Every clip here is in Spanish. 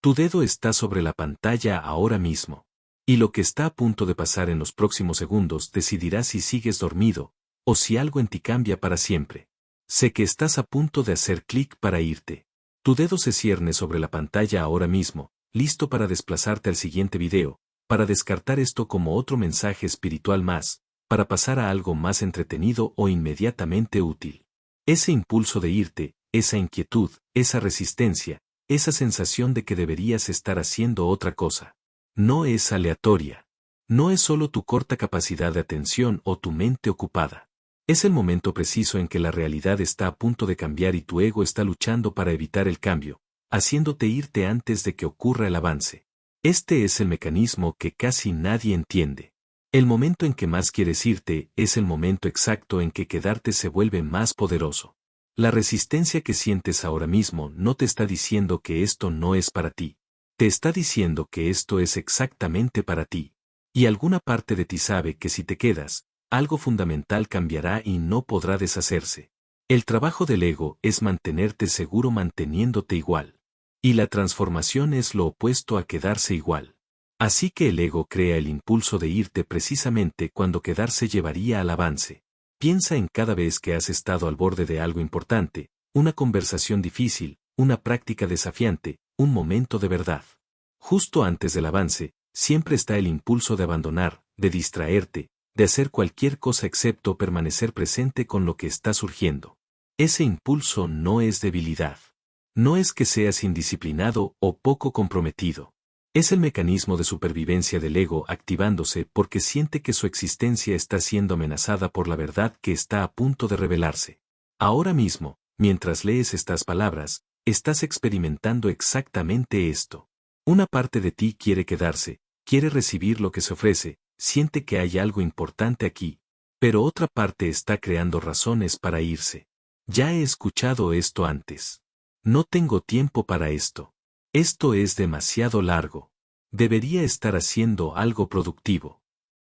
Tu dedo está sobre la pantalla ahora mismo. Y lo que está a punto de pasar en los próximos segundos decidirá si sigues dormido, o si algo en ti cambia para siempre. Sé que estás a punto de hacer clic para irte. Tu dedo se cierne sobre la pantalla ahora mismo, listo para desplazarte al siguiente video, para descartar esto como otro mensaje espiritual más, para pasar a algo más entretenido o inmediatamente útil. Ese impulso de irte, esa inquietud, esa resistencia, esa sensación de que deberías estar haciendo otra cosa. No es aleatoria. No es solo tu corta capacidad de atención o tu mente ocupada. Es el momento preciso en que la realidad está a punto de cambiar y tu ego está luchando para evitar el cambio, haciéndote irte antes de que ocurra el avance. Este es el mecanismo que casi nadie entiende. El momento en que más quieres irte es el momento exacto en que quedarte se vuelve más poderoso. La resistencia que sientes ahora mismo no te está diciendo que esto no es para ti. Te está diciendo que esto es exactamente para ti. Y alguna parte de ti sabe que si te quedas, algo fundamental cambiará y no podrá deshacerse. El trabajo del ego es mantenerte seguro manteniéndote igual. Y la transformación es lo opuesto a quedarse igual. Así que el ego crea el impulso de irte precisamente cuando quedarse llevaría al avance. Piensa en cada vez que has estado al borde de algo importante, una conversación difícil, una práctica desafiante, un momento de verdad. Justo antes del avance, siempre está el impulso de abandonar, de distraerte, de hacer cualquier cosa excepto permanecer presente con lo que está surgiendo. Ese impulso no es debilidad. No es que seas indisciplinado o poco comprometido. Es el mecanismo de supervivencia del ego activándose porque siente que su existencia está siendo amenazada por la verdad que está a punto de revelarse. Ahora mismo, mientras lees estas palabras, estás experimentando exactamente esto. Una parte de ti quiere quedarse, quiere recibir lo que se ofrece, siente que hay algo importante aquí, pero otra parte está creando razones para irse. Ya he escuchado esto antes. No tengo tiempo para esto. Esto es demasiado largo. Debería estar haciendo algo productivo.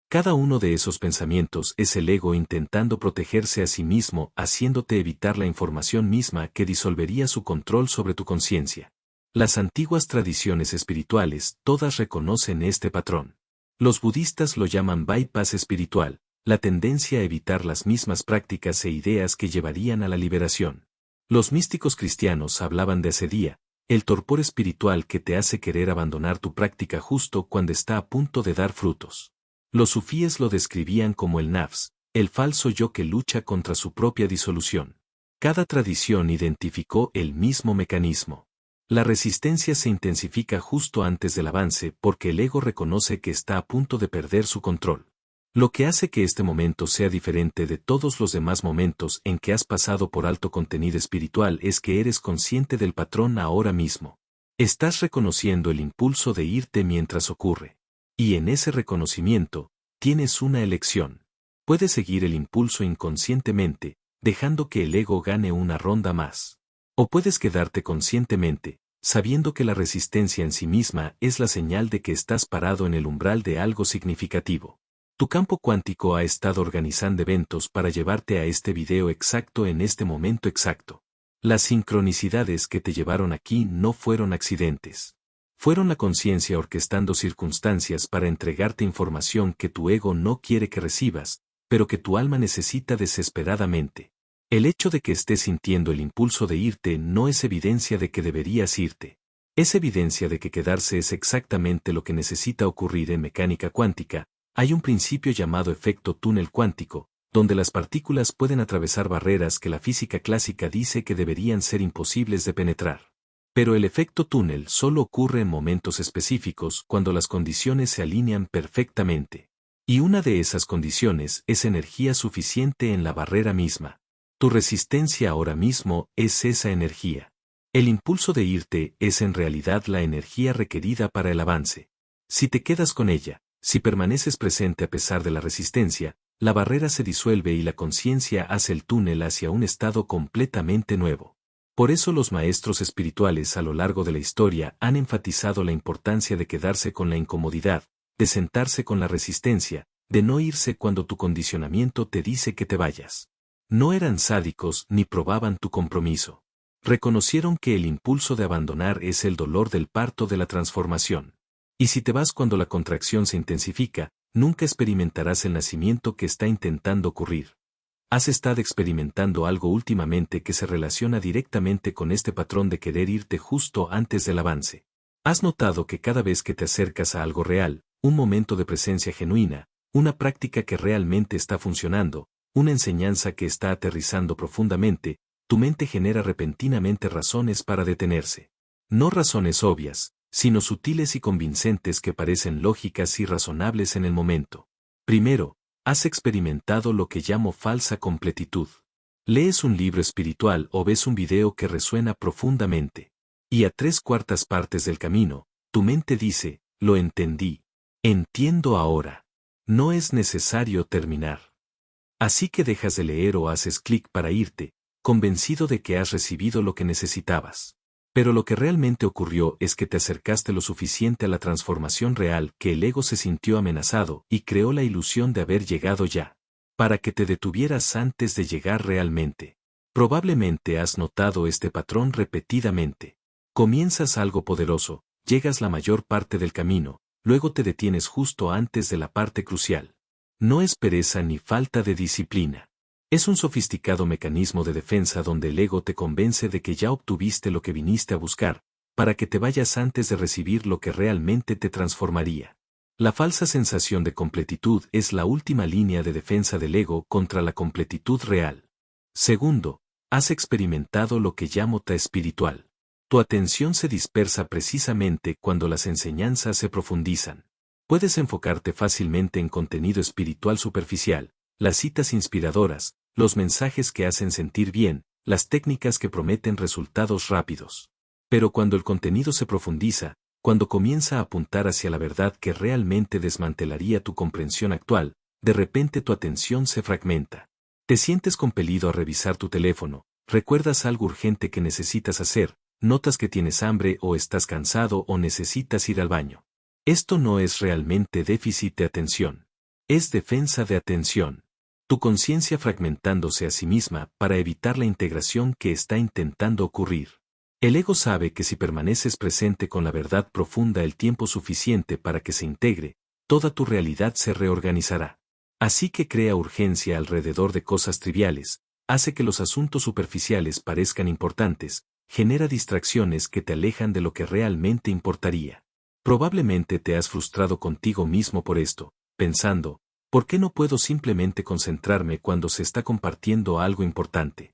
Cada uno de esos pensamientos es el ego intentando protegerse a sí mismo, haciéndote evitar la información misma que disolvería su control sobre tu conciencia. Las antiguas tradiciones espirituales todas reconocen este patrón. Los budistas lo llaman bypass espiritual, la tendencia a evitar las mismas prácticas e ideas que llevarían a la liberación. Los místicos cristianos hablaban de asedía, el torpor espiritual que te hace querer abandonar tu práctica justo cuando está a punto de dar frutos. Los sufíes lo describían como el nafs, el falso yo que lucha contra su propia disolución. Cada tradición identificó el mismo mecanismo. La resistencia se intensifica justo antes del avance porque el ego reconoce que está a punto de perder su control. Lo que hace que este momento sea diferente de todos los demás momentos en que has pasado por alto contenido espiritual es que eres consciente del patrón ahora mismo. Estás reconociendo el impulso de irte mientras ocurre. Y en ese reconocimiento, tienes una elección. Puedes seguir el impulso inconscientemente, dejando que el ego gane una ronda más. O puedes quedarte conscientemente, sabiendo que la resistencia en sí misma es la señal de que estás parado en el umbral de algo significativo. Tu campo cuántico ha estado organizando eventos para llevarte a este video exacto en este momento exacto. Las sincronicidades que te llevaron aquí no fueron accidentes. Fueron la conciencia orquestando circunstancias para entregarte información que tu ego no quiere que recibas, pero que tu alma necesita desesperadamente. El hecho de que estés sintiendo el impulso de irte no es evidencia de que deberías irte. Es evidencia de que quedarse es exactamente lo que necesita ocurrir en mecánica cuántica. Hay un principio llamado efecto túnel cuántico, donde las partículas pueden atravesar barreras que la física clásica dice que deberían ser imposibles de penetrar. Pero el efecto túnel solo ocurre en momentos específicos cuando las condiciones se alinean perfectamente. Y una de esas condiciones es energía suficiente en la barrera misma. Tu resistencia ahora mismo es esa energía. El impulso de irte es en realidad la energía requerida para el avance. Si te quedas con ella, si permaneces presente a pesar de la resistencia, la barrera se disuelve y la conciencia hace el túnel hacia un estado completamente nuevo. Por eso los maestros espirituales a lo largo de la historia han enfatizado la importancia de quedarse con la incomodidad, de sentarse con la resistencia, de no irse cuando tu condicionamiento te dice que te vayas. No eran sádicos ni probaban tu compromiso. Reconocieron que el impulso de abandonar es el dolor del parto de la transformación. Y si te vas cuando la contracción se intensifica, nunca experimentarás el nacimiento que está intentando ocurrir. Has estado experimentando algo últimamente que se relaciona directamente con este patrón de querer irte justo antes del avance. Has notado que cada vez que te acercas a algo real, un momento de presencia genuina, una práctica que realmente está funcionando, una enseñanza que está aterrizando profundamente, tu mente genera repentinamente razones para detenerse. No razones obvias, sino sutiles y convincentes que parecen lógicas y razonables en el momento. Primero, has experimentado lo que llamo falsa completitud. Lees un libro espiritual o ves un video que resuena profundamente. Y a 3/4 partes del camino, tu mente dice, lo entendí. Entiendo ahora. No es necesario terminar. Así que dejas de leer o haces clic para irte, convencido de que has recibido lo que necesitabas. Pero lo que realmente ocurrió es que te acercaste lo suficiente a la transformación real que el ego se sintió amenazado y creó la ilusión de haber llegado ya. Para que te detuvieras antes de llegar realmente. Probablemente has notado este patrón repetidamente. Comienzas algo poderoso, llegas la mayor parte del camino, luego te detienes justo antes de la parte crucial. No es pereza ni falta de disciplina. Es un sofisticado mecanismo de defensa donde el ego te convence de que ya obtuviste lo que viniste a buscar, para que te vayas antes de recibir lo que realmente te transformaría. La falsa sensación de completitud es la última línea de defensa del ego contra la completitud real. Segundo, has experimentado lo que llamo ta espiritual. Tu atención se dispersa precisamente cuando las enseñanzas se profundizan. Puedes enfocarte fácilmente en contenido espiritual superficial, las citas inspiradoras, los mensajes que hacen sentir bien, las técnicas que prometen resultados rápidos. Pero cuando el contenido se profundiza, cuando comienza a apuntar hacia la verdad que realmente desmantelaría tu comprensión actual, de repente tu atención se fragmenta. Te sientes compelido a revisar tu teléfono, recuerdas algo urgente que necesitas hacer, notas que tienes hambre o estás cansado o necesitas ir al baño. Esto no es realmente déficit de atención. Es defensa de atención. Tu conciencia fragmentándose a sí misma para evitar la integración que está intentando ocurrir. El ego sabe que si permaneces presente con la verdad profunda el tiempo suficiente para que se integre, toda tu realidad se reorganizará. Así que crea urgencia alrededor de cosas triviales, hace que los asuntos superficiales parezcan importantes, genera distracciones que te alejan de lo que realmente importaría. Probablemente te has frustrado contigo mismo por esto, pensando, ¿por qué no puedo simplemente concentrarme cuando se está compartiendo algo importante?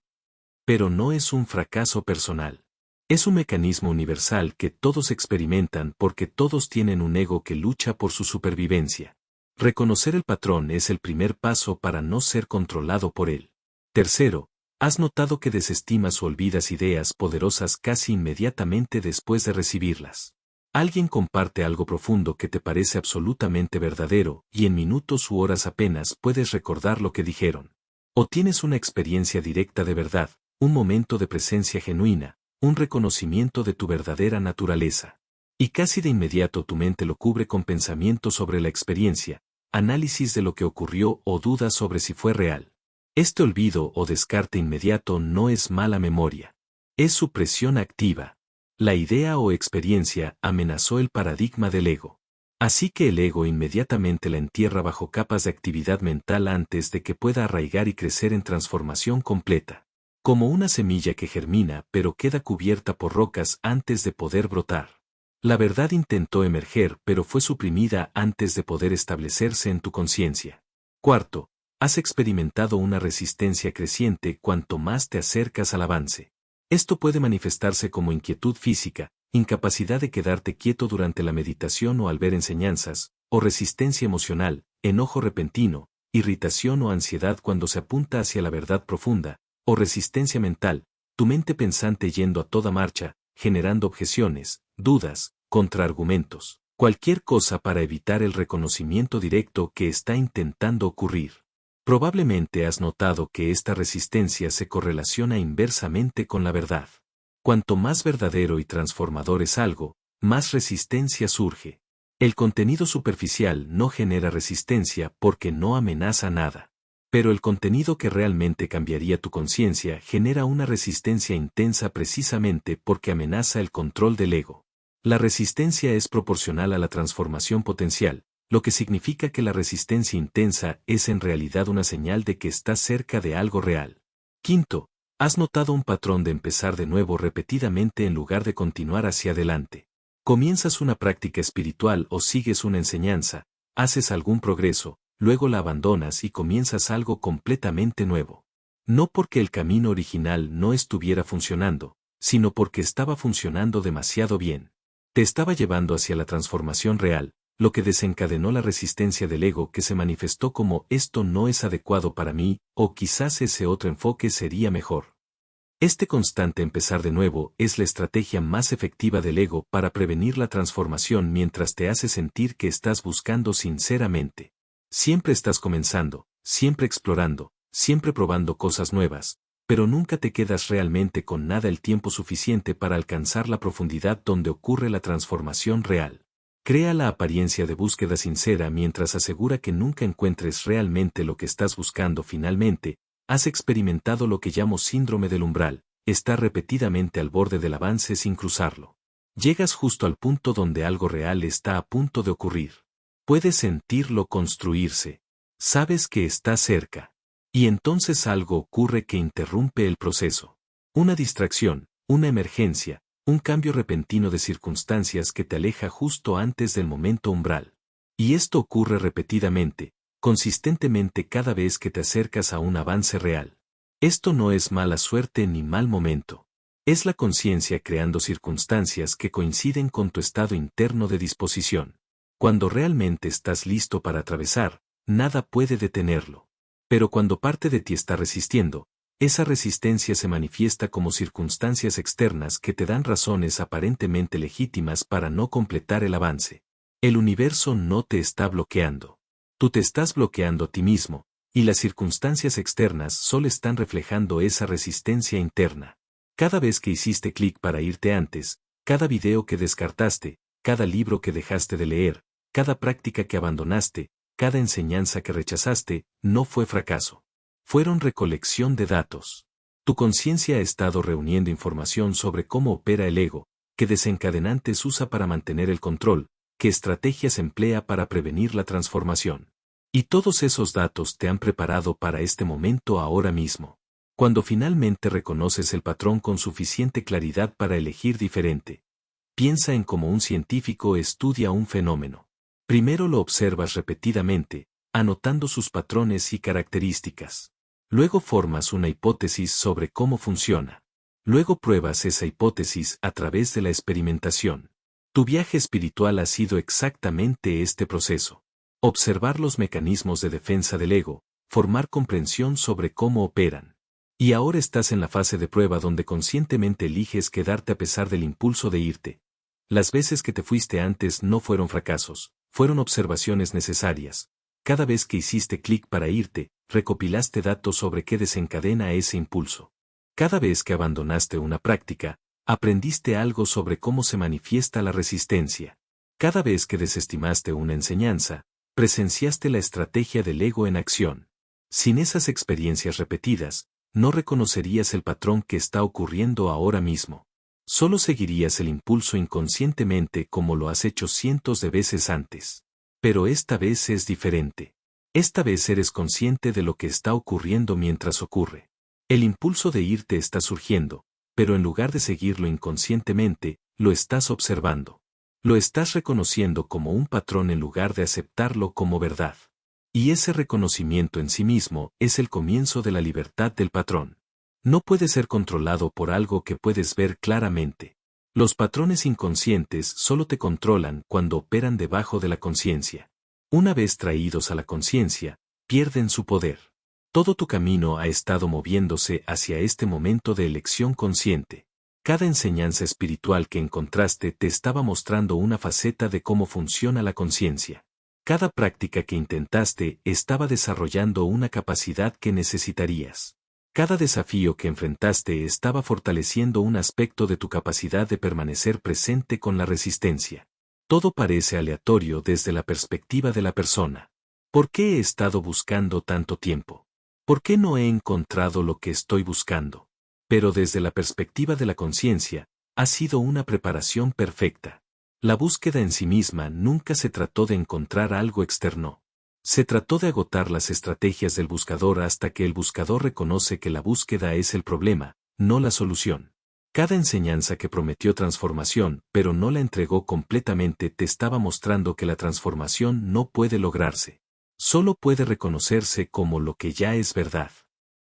Pero no es un fracaso personal. Es un mecanismo universal que todos experimentan porque todos tienen un ego que lucha por su supervivencia. Reconocer el patrón es el primer paso para no ser controlado por él. Tercero, has notado que desestimas o olvidas ideas poderosas casi inmediatamente después de recibirlas. Alguien comparte algo profundo que te parece absolutamente verdadero y en minutos u horas apenas puedes recordar lo que dijeron. O tienes una experiencia directa de verdad, un momento de presencia genuina, un reconocimiento de tu verdadera naturaleza. Y casi de inmediato tu mente lo cubre con pensamientos sobre la experiencia, análisis de lo que ocurrió o dudas sobre si fue real. Este olvido o descarte inmediato no es mala memoria. Es supresión activa. La idea o experiencia amenazó el paradigma del ego. Así que el ego inmediatamente la entierra bajo capas de actividad mental antes de que pueda arraigar y crecer en transformación completa. Como una semilla que germina pero queda cubierta por rocas antes de poder brotar. La verdad intentó emerger pero fue suprimida antes de poder establecerse en tu conciencia. Cuarto, has experimentado una resistencia creciente cuanto más te acercas al avance. Esto puede manifestarse como inquietud física, incapacidad de quedarte quieto durante la meditación o al ver enseñanzas, o resistencia emocional, enojo repentino, irritación o ansiedad cuando se apunta hacia la verdad profunda, o resistencia mental, tu mente pensante yendo a toda marcha, generando objeciones, dudas, contraargumentos, cualquier cosa para evitar el reconocimiento directo que está intentando ocurrir. Probablemente has notado que esta resistencia se correlaciona inversamente con la verdad. Cuanto más verdadero y transformador es algo, más resistencia surge. El contenido superficial no genera resistencia porque no amenaza nada. Pero el contenido que realmente cambiaría tu conciencia genera una resistencia intensa precisamente porque amenaza el control del ego. La resistencia es proporcional a la transformación potencial, lo que significa que la resistencia intensa es en realidad una señal de que estás cerca de algo real. Quinto, ¿has notado un patrón de empezar de nuevo repetidamente en lugar de continuar hacia adelante? Comienzas una práctica espiritual o sigues una enseñanza, haces algún progreso, luego la abandonas y comienzas algo completamente nuevo. No porque el camino original no estuviera funcionando, sino porque estaba funcionando demasiado bien. Te estaba llevando hacia la transformación real, lo que desencadenó la resistencia del ego que se manifestó como esto no es adecuado para mí, o quizás ese otro enfoque sería mejor. Este constante empezar de nuevo es la estrategia más efectiva del ego para prevenir la transformación mientras te hace sentir que estás buscando sinceramente. Siempre estás comenzando, siempre explorando, siempre probando cosas nuevas, pero nunca te quedas realmente con nada el tiempo suficiente para alcanzar la profundidad donde ocurre la transformación real. Crea la apariencia de búsqueda sincera mientras asegura que nunca encuentres realmente lo que estás buscando finalmente. Has experimentado lo que llamo síndrome del umbral, estar repetidamente al borde del avance sin cruzarlo. Llegas justo al punto donde algo real está a punto de ocurrir. Puedes sentirlo construirse. Sabes que está cerca. Y entonces algo ocurre que interrumpe el proceso. Una distracción, una emergencia, un cambio repentino de circunstancias que te aleja justo antes del momento umbral. Y esto ocurre repetidamente, consistentemente cada vez que te acercas a un avance real. Esto no es mala suerte ni mal momento. Es la conciencia creando circunstancias que coinciden con tu estado interno de disposición. Cuando realmente estás listo para atravesar, nada puede detenerlo. Pero cuando parte de ti está resistiendo, esa resistencia se manifiesta como circunstancias externas que te dan razones aparentemente legítimas para no completar el avance. El universo no te está bloqueando. Tú te estás bloqueando a ti mismo, y las circunstancias externas solo están reflejando esa resistencia interna. Cada vez que hiciste clic para irte antes, cada video que descartaste, cada libro que dejaste de leer, cada práctica que abandonaste, cada enseñanza que rechazaste, no fue fracaso. Fueron recolección de datos. Tu conciencia ha estado reuniendo información sobre cómo opera el ego, qué desencadenantes usa para mantener el control, qué estrategias emplea para prevenir la transformación. Y todos esos datos te han preparado para este momento ahora mismo. Cuando finalmente reconoces el patrón con suficiente claridad para elegir diferente, piensa en cómo un científico estudia un fenómeno. Primero lo observas repetidamente, anotando sus patrones y características. Luego formas una hipótesis sobre cómo funciona. Luego pruebas esa hipótesis a través de la experimentación. Tu viaje espiritual ha sido exactamente este proceso. Observar los mecanismos de defensa del ego, formar comprensión sobre cómo operan. Y ahora estás en la fase de prueba donde conscientemente eliges quedarte a pesar del impulso de irte. Las veces que te fuiste antes no fueron fracasos, fueron observaciones necesarias. Cada vez que hiciste clic para irte, recopilaste datos sobre qué desencadena ese impulso. Cada vez que abandonaste una práctica, aprendiste algo sobre cómo se manifiesta la resistencia. Cada vez que desestimaste una enseñanza, presenciaste la estrategia del ego en acción. Sin esas experiencias repetidas, no reconocerías el patrón que está ocurriendo ahora mismo. Solo seguirías el impulso inconscientemente como lo has hecho cientos de veces antes. Pero esta vez es diferente. Esta vez eres consciente de lo que está ocurriendo mientras ocurre. El impulso de irte está surgiendo, pero en lugar de seguirlo inconscientemente, lo estás observando. Lo estás reconociendo como un patrón en lugar de aceptarlo como verdad. Y ese reconocimiento en sí mismo es el comienzo de la libertad del patrón. No puede ser controlado por algo que puedes ver claramente. Los patrones inconscientes solo te controlan cuando operan debajo de la conciencia. Una vez traídos a la conciencia, pierden su poder. Todo tu camino ha estado moviéndose hacia este momento de elección consciente. Cada enseñanza espiritual que encontraste te estaba mostrando una faceta de cómo funciona la conciencia. Cada práctica que intentaste estaba desarrollando una capacidad que necesitarías. Cada desafío que enfrentaste estaba fortaleciendo un aspecto de tu capacidad de permanecer presente con la resistencia. Todo parece aleatorio desde la perspectiva de la persona. ¿Por qué he estado buscando tanto tiempo? ¿Por qué no he encontrado lo que estoy buscando? Pero desde la perspectiva de la conciencia, ha sido una preparación perfecta. La búsqueda en sí misma nunca se trató de encontrar algo externo. Se trató de agotar las estrategias del buscador hasta que el buscador reconoce que la búsqueda es el problema, no la solución. Cada enseñanza que prometió transformación, pero no la entregó completamente, te estaba mostrando que la transformación no puede lograrse. Solo puede reconocerse como lo que ya es verdad.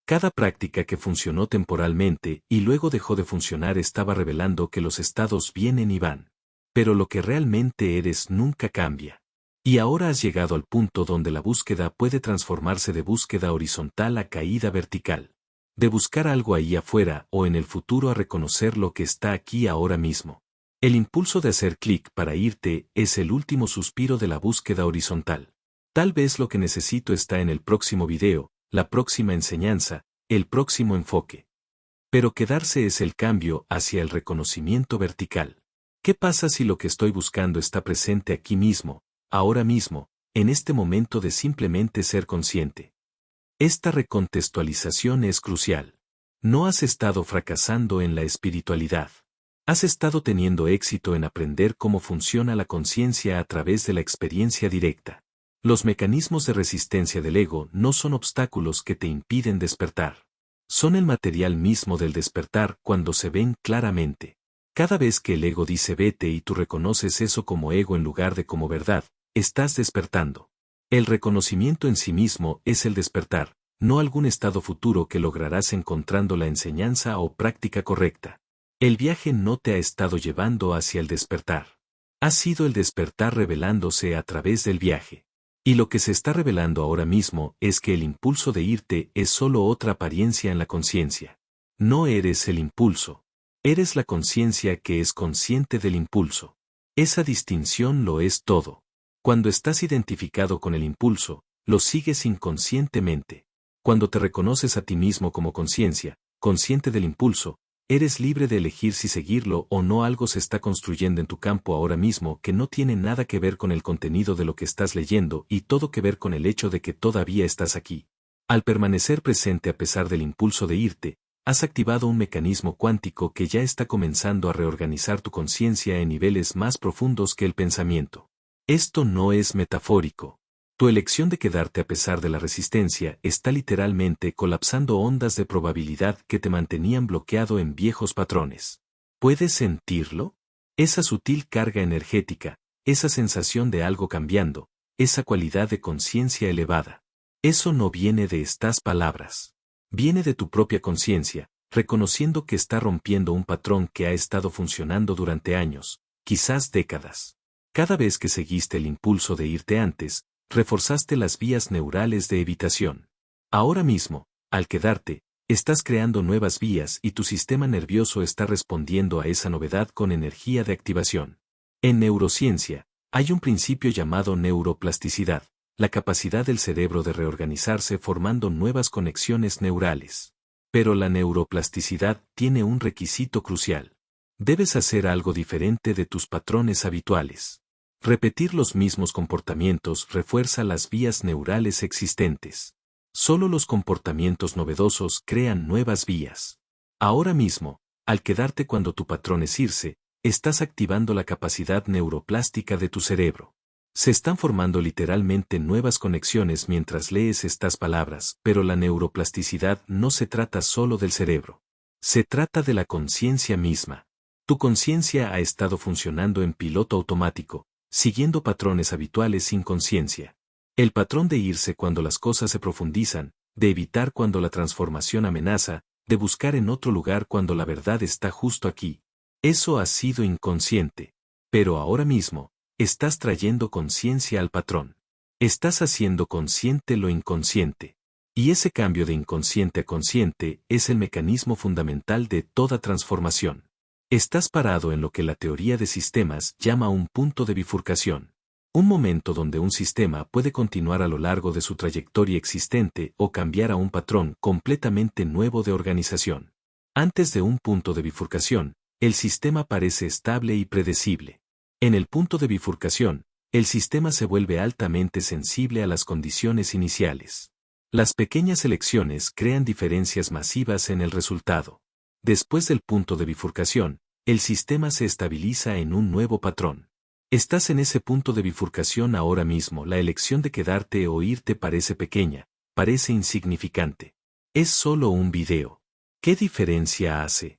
Cada práctica que funcionó temporalmente y luego dejó de funcionar estaba revelando que los estados vienen y van. Pero lo que realmente eres nunca cambia. Y ahora has llegado al punto donde la búsqueda puede transformarse de búsqueda horizontal a caída vertical. De buscar algo ahí afuera o en el futuro a reconocer lo que está aquí ahora mismo. El impulso de hacer clic para irte es el último suspiro de la búsqueda horizontal. Tal vez lo que necesito está en el próximo video, la próxima enseñanza, el próximo enfoque. Pero quedarse es el cambio hacia el reconocimiento vertical. ¿Qué pasa si lo que estoy buscando está presente aquí mismo, ahora mismo, en este momento de simplemente ser consciente? Esta recontextualización es crucial. No has estado fracasando en la espiritualidad. Has estado teniendo éxito en aprender cómo funciona la conciencia a través de la experiencia directa. Los mecanismos de resistencia del ego no son obstáculos que te impiden despertar. Son el material mismo del despertar cuando se ven claramente. Cada vez que el ego dice vete y tú reconoces eso como ego en lugar de como verdad, estás despertando. El reconocimiento en sí mismo es el despertar, no algún estado futuro que lograrás encontrando la enseñanza o práctica correcta. El viaje no te ha estado llevando hacia el despertar. Ha sido el despertar revelándose a través del viaje. Y lo que se está revelando ahora mismo es que el impulso de irte es solo otra apariencia en la conciencia. No eres el impulso. Eres la conciencia que es consciente del impulso. Esa distinción lo es todo. Cuando estás identificado con el impulso, lo sigues inconscientemente. Cuando te reconoces a ti mismo como conciencia, consciente del impulso, eres libre de elegir si seguirlo o no. Algo se está construyendo en tu campo ahora mismo que no tiene nada que ver con el contenido de lo que estás leyendo y todo que ver con el hecho de que todavía estás aquí. Al permanecer presente a pesar del impulso de irte, has activado un mecanismo cuántico que ya está comenzando a reorganizar tu conciencia en niveles más profundos que el pensamiento. Esto no es metafórico. Tu elección de quedarte a pesar de la resistencia está literalmente colapsando ondas de probabilidad que te mantenían bloqueado en viejos patrones. ¿Puedes sentirlo? Esa sutil carga energética, esa sensación de algo cambiando, esa cualidad de conciencia elevada. Eso no viene de estas palabras. Viene de tu propia conciencia, reconociendo que está rompiendo un patrón que ha estado funcionando durante años, quizás décadas. Cada vez que seguiste el impulso de irte antes, reforzaste las vías neurales de evitación. Ahora mismo, al quedarte, estás creando nuevas vías y tu sistema nervioso está respondiendo a esa novedad con energía de activación. En neurociencia, hay un principio llamado neuroplasticidad, la capacidad del cerebro de reorganizarse formando nuevas conexiones neurales. Pero la neuroplasticidad tiene un requisito crucial. Debes hacer algo diferente de tus patrones habituales. Repetir los mismos comportamientos refuerza las vías neurales existentes. Solo los comportamientos novedosos crean nuevas vías. Ahora mismo, al quedarte cuando tu patrón es irse, estás activando la capacidad neuroplástica de tu cerebro. Se están formando literalmente nuevas conexiones mientras lees estas palabras, pero la neuroplasticidad no se trata solo del cerebro. Se trata de la conciencia misma. Tu conciencia ha estado funcionando en piloto automático, siguiendo patrones habituales sin conciencia. El patrón de irse cuando las cosas se profundizan, de evitar cuando la transformación amenaza, de buscar en otro lugar cuando la verdad está justo aquí. Eso ha sido inconsciente. Pero ahora mismo, estás trayendo conciencia al patrón. Estás haciendo consciente lo inconsciente. Y ese cambio de inconsciente a consciente es el mecanismo fundamental de toda transformación. Estás parado en lo que la teoría de sistemas llama un punto de bifurcación. Un momento donde un sistema puede continuar a lo largo de su trayectoria existente o cambiar a un patrón completamente nuevo de organización. Antes de un punto de bifurcación, el sistema parece estable y predecible. En el punto de bifurcación, el sistema se vuelve altamente sensible a las condiciones iniciales. Las pequeñas elecciones crean diferencias masivas en el resultado. Después del punto de bifurcación, el sistema se estabiliza en un nuevo patrón. Estás en ese punto de bifurcación ahora mismo. La elección de quedarte o irte parece pequeña, parece insignificante. Es solo un video. ¿Qué diferencia hace?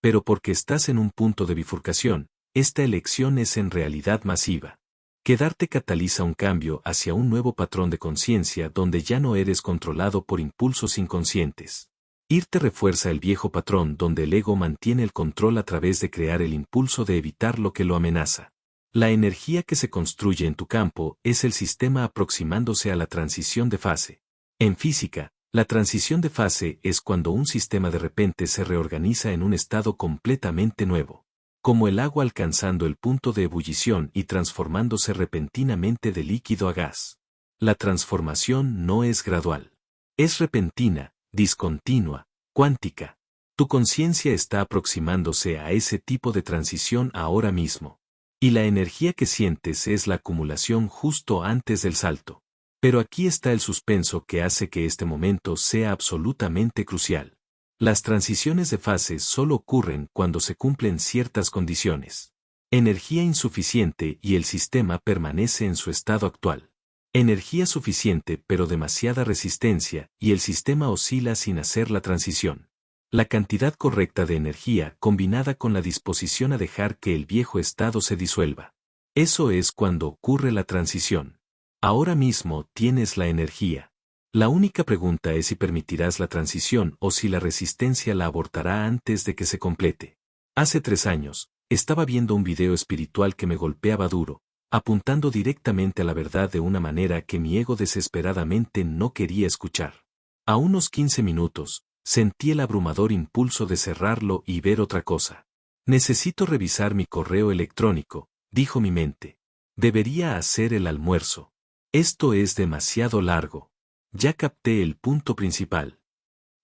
Pero porque estás en un punto de bifurcación, esta elección es en realidad masiva. Quedarte cataliza un cambio hacia un nuevo patrón de conciencia donde ya no eres controlado por impulsos inconscientes. Irte refuerza el viejo patrón donde el ego mantiene el control a través de crear el impulso de evitar lo que lo amenaza. La energía que se construye en tu campo es el sistema aproximándose a la transición de fase. En física, la transición de fase es cuando un sistema de repente se reorganiza en un estado completamente nuevo, como el agua alcanzando el punto de ebullición y transformándose repentinamente de líquido a gas. La transformación no es gradual. Es repentina, discontinua, cuántica. Tu conciencia está aproximándose a ese tipo de transición ahora mismo. Y la energía que sientes es la acumulación justo antes del salto. Pero aquí está el suspenso que hace que este momento sea absolutamente crucial. Las transiciones de fases solo ocurren cuando se cumplen ciertas condiciones. Energía insuficiente y el sistema permanece en su estado actual. Energía suficiente pero demasiada resistencia y el sistema oscila sin hacer la transición. La cantidad correcta de energía combinada con la disposición a dejar que el viejo estado se disuelva. Eso es cuando ocurre la transición. Ahora mismo tienes la energía. La única pregunta es si permitirás la transición o si la resistencia la abortará antes de que se complete. Hace 3 años, estaba viendo un video espiritual que me golpeaba duro, apuntando directamente a la verdad de una manera que mi ego desesperadamente no quería escuchar. A unos 15 minutos, sentí el abrumador impulso de cerrarlo y ver otra cosa. Necesito revisar mi correo electrónico, dijo mi mente. Debería hacer el almuerzo. Esto es demasiado largo. Ya capté el punto principal.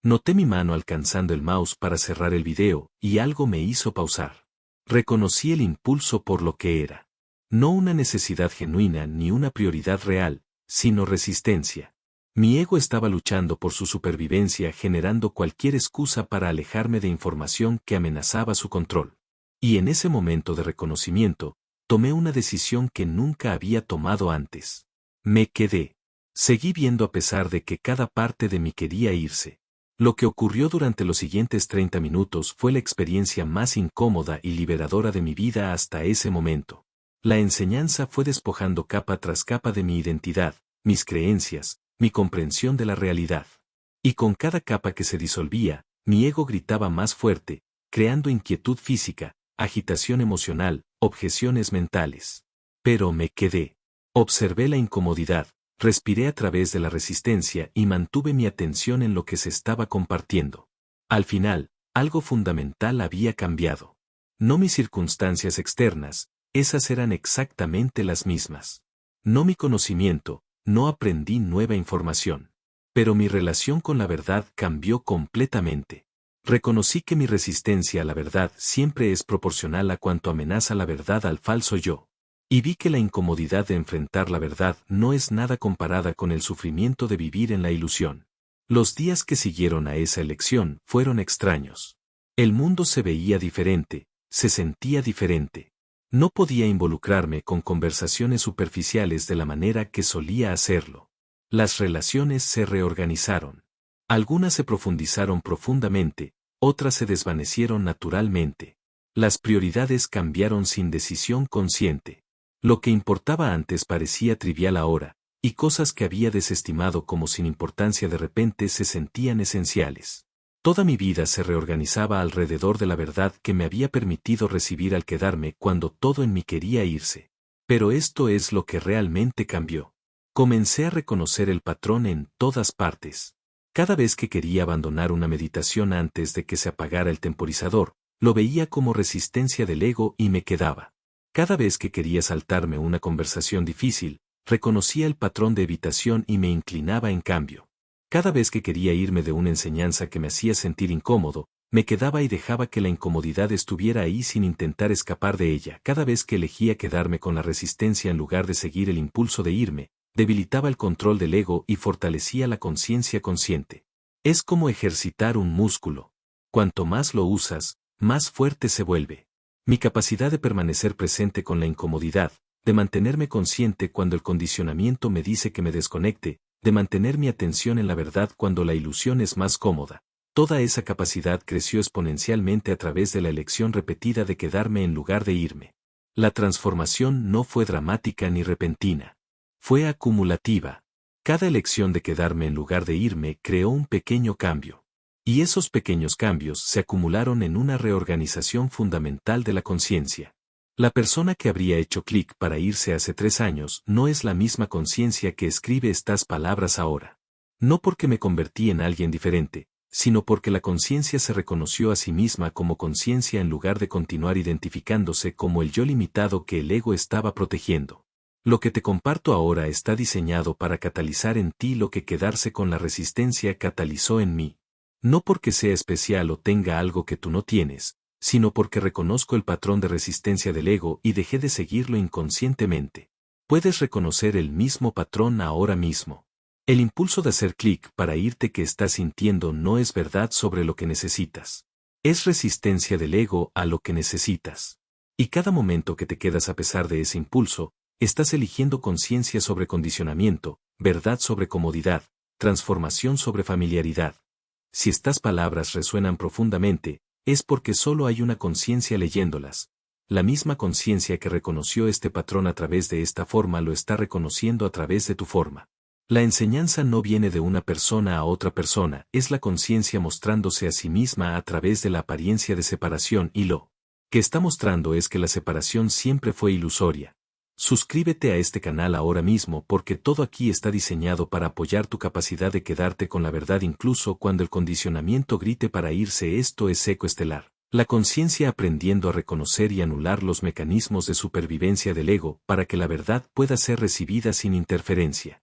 Noté mi mano alcanzando el mouse para cerrar el video y algo me hizo pausar. Reconocí el impulso por lo que era. No una necesidad genuina ni una prioridad real, sino resistencia. Mi ego estaba luchando por su supervivencia generando cualquier excusa para alejarme de información que amenazaba su control. Y en ese momento de reconocimiento, tomé una decisión que nunca había tomado antes. Me quedé. Seguí viendo a pesar de que cada parte de mí quería irse. Lo que ocurrió durante los siguientes 30 minutos fue la experiencia más incómoda y liberadora de mi vida hasta ese momento. La enseñanza fue despojando capa tras capa de mi identidad, mis creencias, mi comprensión de la realidad. Y con cada capa que se disolvía, mi ego gritaba más fuerte, creando inquietud física, agitación emocional, objeciones mentales. Pero me quedé. Observé la incomodidad, respiré a través de la resistencia y mantuve mi atención en lo que se estaba compartiendo. Al final, algo fundamental había cambiado. No mis circunstancias externas, esas eran exactamente las mismas. No mi conocimiento, no aprendí nueva información. Pero mi relación con la verdad cambió completamente. Reconocí que mi resistencia a la verdad siempre es proporcional a cuanto amenaza la verdad al falso yo. Y vi que la incomodidad de enfrentar la verdad no es nada comparada con el sufrimiento de vivir en la ilusión. Los días que siguieron a esa elección fueron extraños. El mundo se veía diferente, se sentía diferente. No podía involucrarme con conversaciones superficiales de la manera que solía hacerlo. Las relaciones se reorganizaron. Algunas se profundizaron profundamente, otras se desvanecieron naturalmente. Las prioridades cambiaron sin decisión consciente. Lo que importaba antes parecía trivial ahora, y cosas que había desestimado como sin importancia de repente se sentían esenciales. Toda mi vida se reorganizaba alrededor de la verdad que me había permitido recibir al quedarme cuando todo en mí quería irse. Pero esto es lo que realmente cambió. Comencé a reconocer el patrón en todas partes. Cada vez que quería abandonar una meditación antes de que se apagara el temporizador, lo veía como resistencia del ego y me quedaba. Cada vez que quería saltarme una conversación difícil, reconocía el patrón de evitación y me inclinaba en cambio. Cada vez que quería irme de una enseñanza que me hacía sentir incómodo, me quedaba y dejaba que la incomodidad estuviera ahí sin intentar escapar de ella. Cada vez que elegía quedarme con la resistencia en lugar de seguir el impulso de irme, debilitaba el control del ego y fortalecía la conciencia consciente. Es como ejercitar un músculo. Cuanto más lo usas, más fuerte se vuelve. Mi capacidad de permanecer presente con la incomodidad, de mantenerme consciente cuando el condicionamiento me dice que me desconecte, de mantener mi atención en la verdad cuando la ilusión es más cómoda. Toda esa capacidad creció exponencialmente a través de la elección repetida de quedarme en lugar de irme. La transformación no fue dramática ni repentina. Fue acumulativa. Cada elección de quedarme en lugar de irme creó un pequeño cambio. Y esos pequeños cambios se acumularon en una reorganización fundamental de la conciencia. La persona que habría hecho clic para irse hace 3 años no es la misma conciencia que escribe estas palabras ahora. No porque me convertí en alguien diferente, sino porque la conciencia se reconoció a sí misma como conciencia en lugar de continuar identificándose como el yo limitado que el ego estaba protegiendo. Lo que te comparto ahora está diseñado para catalizar en ti lo que quedarse con la resistencia catalizó en mí. No porque sea especial o tenga algo que tú no tienes, sino porque reconozco el patrón de resistencia del ego y dejé de seguirlo inconscientemente. Puedes reconocer el mismo patrón ahora mismo. El impulso de hacer clic para irte que estás sintiendo no es verdad sobre lo que necesitas. Es resistencia del ego a lo que necesitas. Y cada momento que te quedas a pesar de ese impulso, estás eligiendo conciencia sobre condicionamiento, verdad sobre comodidad, transformación sobre familiaridad. Si estas palabras resuenan profundamente, es porque solo hay una conciencia leyéndolas. La misma conciencia que reconoció este patrón a través de esta forma lo está reconociendo a través de tu forma. La enseñanza no viene de una persona a otra persona, es la conciencia mostrándose a sí misma a través de la apariencia de separación y lo que está mostrando es que la separación siempre fue ilusoria. Suscríbete a este canal ahora mismo porque todo aquí está diseñado para apoyar tu capacidad de quedarte con la verdad incluso cuando el condicionamiento grite para irse. Esto es Eco Estelar. La conciencia aprendiendo a reconocer y anular los mecanismos de supervivencia del ego para que la verdad pueda ser recibida sin interferencia.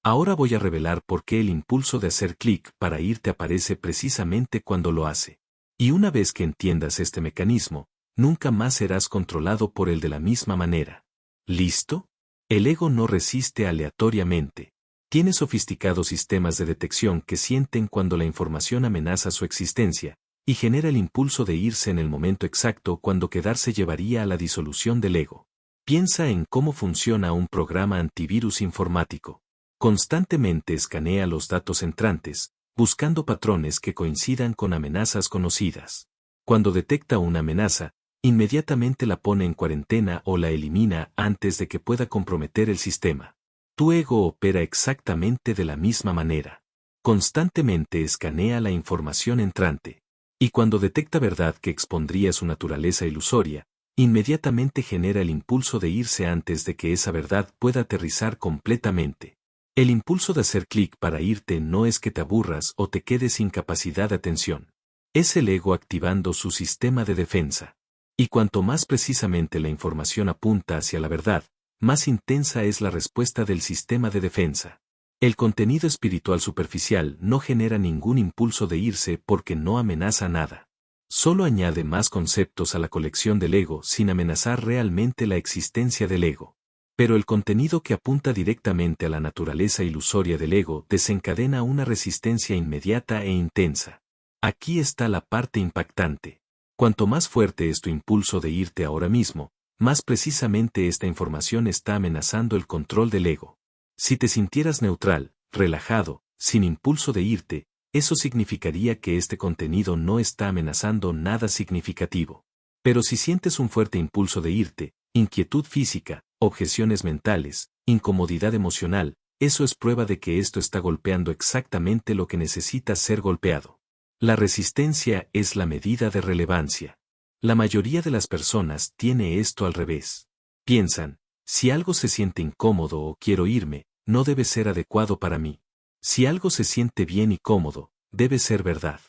Ahora voy a revelar por qué el impulso de hacer clic para irte aparece precisamente cuando lo hace. Y una vez que entiendas este mecanismo, nunca más serás controlado por él de la misma manera. ¿Listo? El ego no resiste aleatoriamente. Tiene sofisticados sistemas de detección que sienten cuando la información amenaza su existencia, y genera el impulso de irse en el momento exacto cuando quedarse llevaría a la disolución del ego. Piensa en cómo funciona un programa antivirus informático. Constantemente escanea los datos entrantes, buscando patrones que coincidan con amenazas conocidas. Cuando detecta una amenaza, inmediatamente la pone en cuarentena o la elimina antes de que pueda comprometer el sistema. Tu ego opera exactamente de la misma manera. Constantemente escanea la información entrante. Y cuando detecta verdad que expondría su naturaleza ilusoria, inmediatamente genera el impulso de irse antes de que esa verdad pueda aterrizar completamente. El impulso de hacer clic para irte no es que te aburras o te quedes sin capacidad de atención. Es el ego activando su sistema de defensa. Y cuanto más precisamente la información apunta hacia la verdad, más intensa es la respuesta del sistema de defensa. El contenido espiritual superficial no genera ningún impulso de irse porque no amenaza nada. Solo añade más conceptos a la colección del ego sin amenazar realmente la existencia del ego. Pero el contenido que apunta directamente a la naturaleza ilusoria del ego desencadena una resistencia inmediata e intensa. Aquí está la parte impactante. Cuanto más fuerte es tu impulso de irte ahora mismo, más precisamente esta información está amenazando el control del ego. Si te sintieras neutral, relajado, sin impulso de irte, eso significaría que este contenido no está amenazando nada significativo. Pero si sientes un fuerte impulso de irte, inquietud física, objeciones mentales, incomodidad emocional, eso es prueba de que esto está golpeando exactamente lo que necesita ser golpeado. La resistencia es la medida de relevancia. La mayoría de las personas tiene esto al revés. Piensan, si algo se siente incómodo o quiero irme, no debe ser adecuado para mí. Si algo se siente bien y cómodo, debe ser verdad.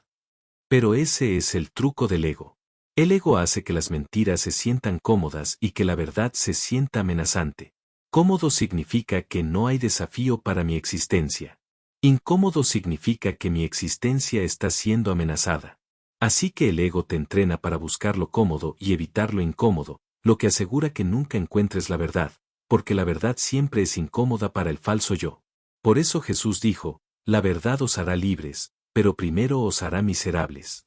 Pero ese es el truco del ego. El ego hace que las mentiras se sientan cómodas y que la verdad se sienta amenazante. Cómodo significa que no hay desafío para mi existencia. Incómodo significa que mi existencia está siendo amenazada. Así que el ego te entrena para buscar lo cómodo y evitar lo incómodo, lo que asegura que nunca encuentres la verdad, porque la verdad siempre es incómoda para el falso yo. Por eso Jesús dijo, la verdad os hará libres, pero primero os hará miserables.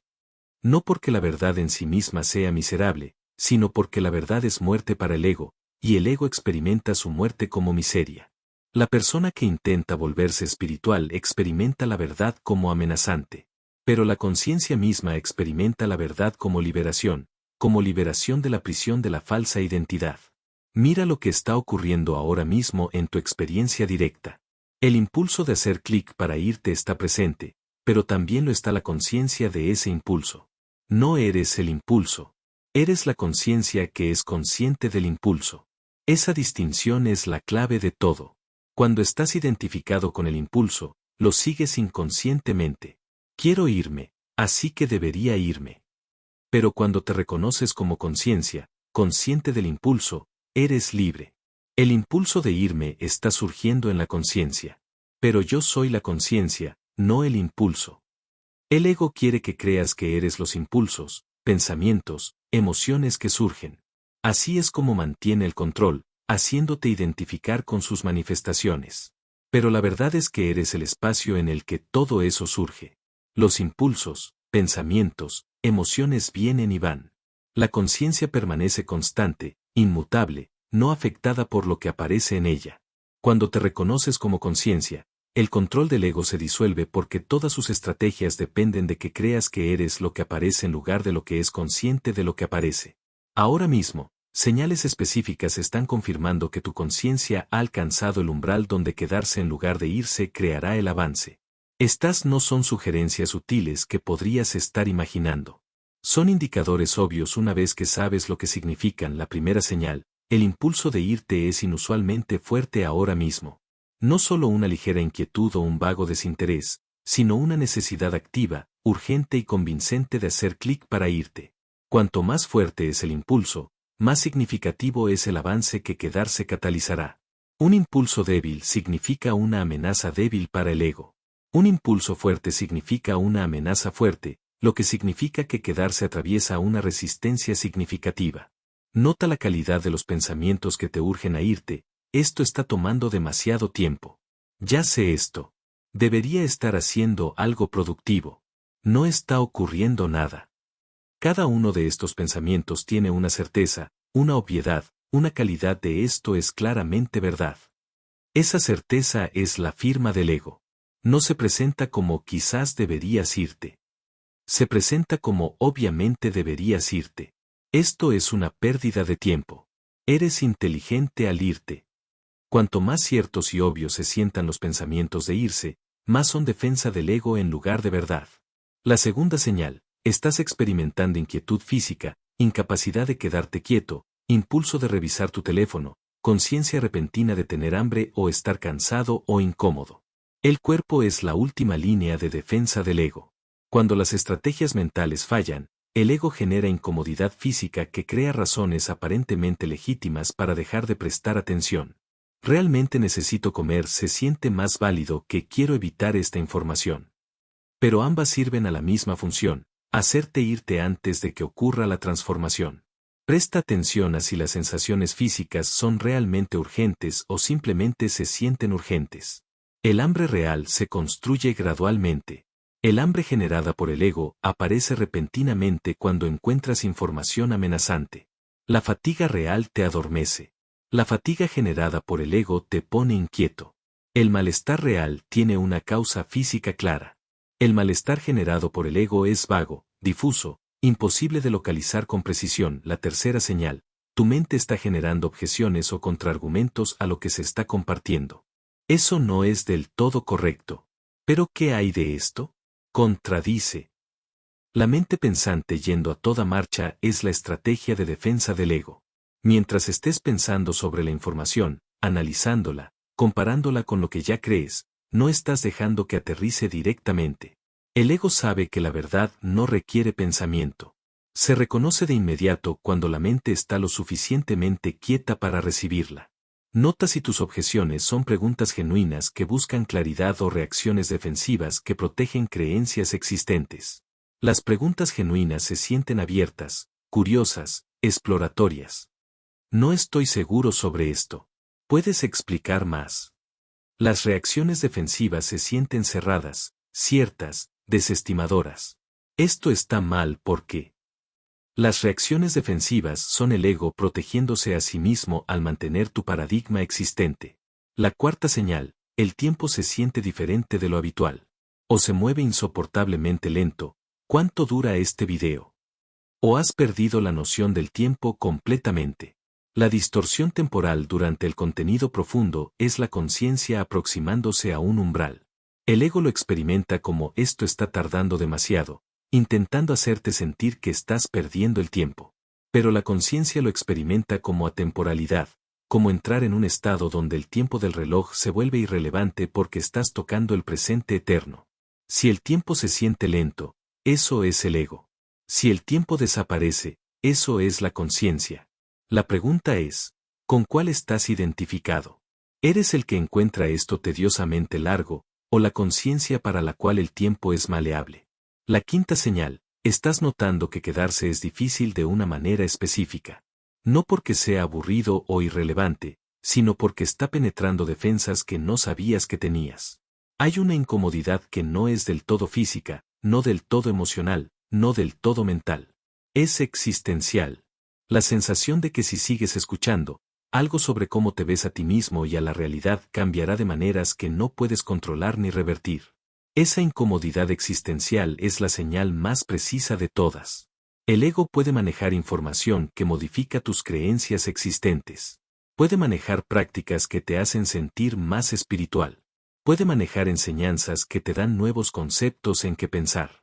No porque la verdad en sí misma sea miserable, sino porque la verdad es muerte para el ego, y el ego experimenta su muerte como miseria. La persona que intenta volverse espiritual experimenta la verdad como amenazante, pero la conciencia misma experimenta la verdad como liberación de la prisión de la falsa identidad. Mira lo que está ocurriendo ahora mismo en tu experiencia directa. El impulso de hacer clic para irte está presente, pero también lo está la conciencia de ese impulso. No eres el impulso. Eres la conciencia que es consciente del impulso. Esa distinción es la clave de todo. Cuando estás identificado con el impulso, lo sigues inconscientemente. Quiero irme, así que debería irme. Pero cuando te reconoces como conciencia, consciente del impulso, eres libre. El impulso de irme está surgiendo en la conciencia. Pero yo soy la conciencia, no el impulso. El ego quiere que creas que eres los impulsos, pensamientos, emociones que surgen. Así es como mantiene el control, haciéndote identificar con sus manifestaciones. Pero la verdad es que eres el espacio en el que todo eso surge. Los impulsos, pensamientos, emociones vienen y van. La conciencia permanece constante, inmutable, no afectada por lo que aparece en ella. Cuando te reconoces como conciencia, el control del ego se disuelve porque todas sus estrategias dependen de que creas que eres lo que aparece en lugar de lo que es consciente de lo que aparece. Ahora mismo, señales específicas están confirmando que tu conciencia ha alcanzado el umbral donde quedarse en lugar de irse creará el avance. Estas no son sugerencias sutiles que podrías estar imaginando. Son indicadores obvios una vez que sabes lo que significan. La primera señal, el impulso de irte es inusualmente fuerte ahora mismo. No solo una ligera inquietud o un vago desinterés, sino una necesidad activa, urgente y convincente de hacer clic para irte. Cuanto más fuerte es el impulso, más significativo es el avance que quedarse catalizará. Un impulso débil significa una amenaza débil para el ego. Un impulso fuerte significa una amenaza fuerte, lo que significa que quedarse atraviesa una resistencia significativa. Nota la calidad de los pensamientos que te urgen a irte. Esto está tomando demasiado tiempo. Ya sé esto. Debería estar haciendo algo productivo. No está ocurriendo nada. Cada uno de estos pensamientos tiene una certeza, una obviedad, una calidad de esto es claramente verdad. Esa certeza es la firma del ego. No se presenta como quizás deberías irte. Se presenta como obviamente deberías irte. Esto es una pérdida de tiempo. Eres inteligente al irte. Cuanto más ciertos y obvios se sientan los pensamientos de irse, más son defensa del ego en lugar de verdad. La segunda señal, estás experimentando inquietud física, incapacidad de quedarte quieto, impulso de revisar tu teléfono, conciencia repentina de tener hambre o estar cansado o incómodo. El cuerpo es la última línea de defensa del ego. Cuando las estrategias mentales fallan, el ego genera incomodidad física que crea razones aparentemente legítimas para dejar de prestar atención. Realmente necesito comer se siente más válido que quiero evitar esta información. Pero ambas sirven a la misma función, hacerte irte antes de que ocurra la transformación. Presta atención a si las sensaciones físicas son realmente urgentes o simplemente se sienten urgentes. El hambre real se construye gradualmente. El hambre generada por el ego aparece repentinamente cuando encuentras información amenazante. La fatiga real te adormece. La fatiga generada por el ego te pone inquieto. El malestar real tiene una causa física clara. El malestar generado por el ego es vago, difuso, imposible de localizar con precisión. La tercera señal, tu mente está generando objeciones o contraargumentos a lo que se está compartiendo. Eso no es del todo correcto. ¿Pero qué hay de esto? Contradice. La mente pensante yendo a toda marcha es la estrategia de defensa del ego. Mientras estés pensando sobre la información, analizándola, comparándola con lo que ya crees, no estás dejando que aterrice directamente. El ego sabe que la verdad no requiere pensamiento. Se reconoce de inmediato cuando la mente está lo suficientemente quieta para recibirla. Nota si tus objeciones son preguntas genuinas que buscan claridad o reacciones defensivas que protegen creencias existentes. Las preguntas genuinas se sienten abiertas, curiosas, exploratorias. No estoy seguro sobre esto. ¿Puedes explicar más? Las reacciones defensivas se sienten cerradas, ciertas, desestimadoras. Esto está mal porque las reacciones defensivas son el ego protegiéndose a sí mismo al mantener tu paradigma existente. La cuarta señal, el tiempo se siente diferente de lo habitual. O se mueve insoportablemente lento. ¿Cuánto dura este video? O has perdido la noción del tiempo completamente. La distorsión temporal durante el contenido profundo es la conciencia aproximándose a un umbral. El ego lo experimenta como esto está tardando demasiado, intentando hacerte sentir que estás perdiendo el tiempo. Pero la conciencia lo experimenta como atemporalidad, como entrar en un estado donde el tiempo del reloj se vuelve irrelevante porque estás tocando el presente eterno. Si el tiempo se siente lento, eso es el ego. Si el tiempo desaparece, eso es la conciencia. La pregunta es, ¿con cuál estás identificado? ¿Eres el que encuentra esto tediosamente largo, o la conciencia para la cual el tiempo es maleable? La quinta señal, estás notando que quedarse es difícil de una manera específica. No porque sea aburrido o irrelevante, sino porque está penetrando defensas que no sabías que tenías. Hay una incomodidad que no es del todo física, no del todo emocional, no del todo mental. Es existencial. La sensación de que si sigues escuchando, algo sobre cómo te ves a ti mismo y a la realidad cambiará de maneras que no puedes controlar ni revertir. Esa incomodidad existencial es la señal más precisa de todas. El ego puede manejar información que modifica tus creencias existentes. Puede manejar prácticas que te hacen sentir más espiritual. Puede manejar enseñanzas que te dan nuevos conceptos en que pensar.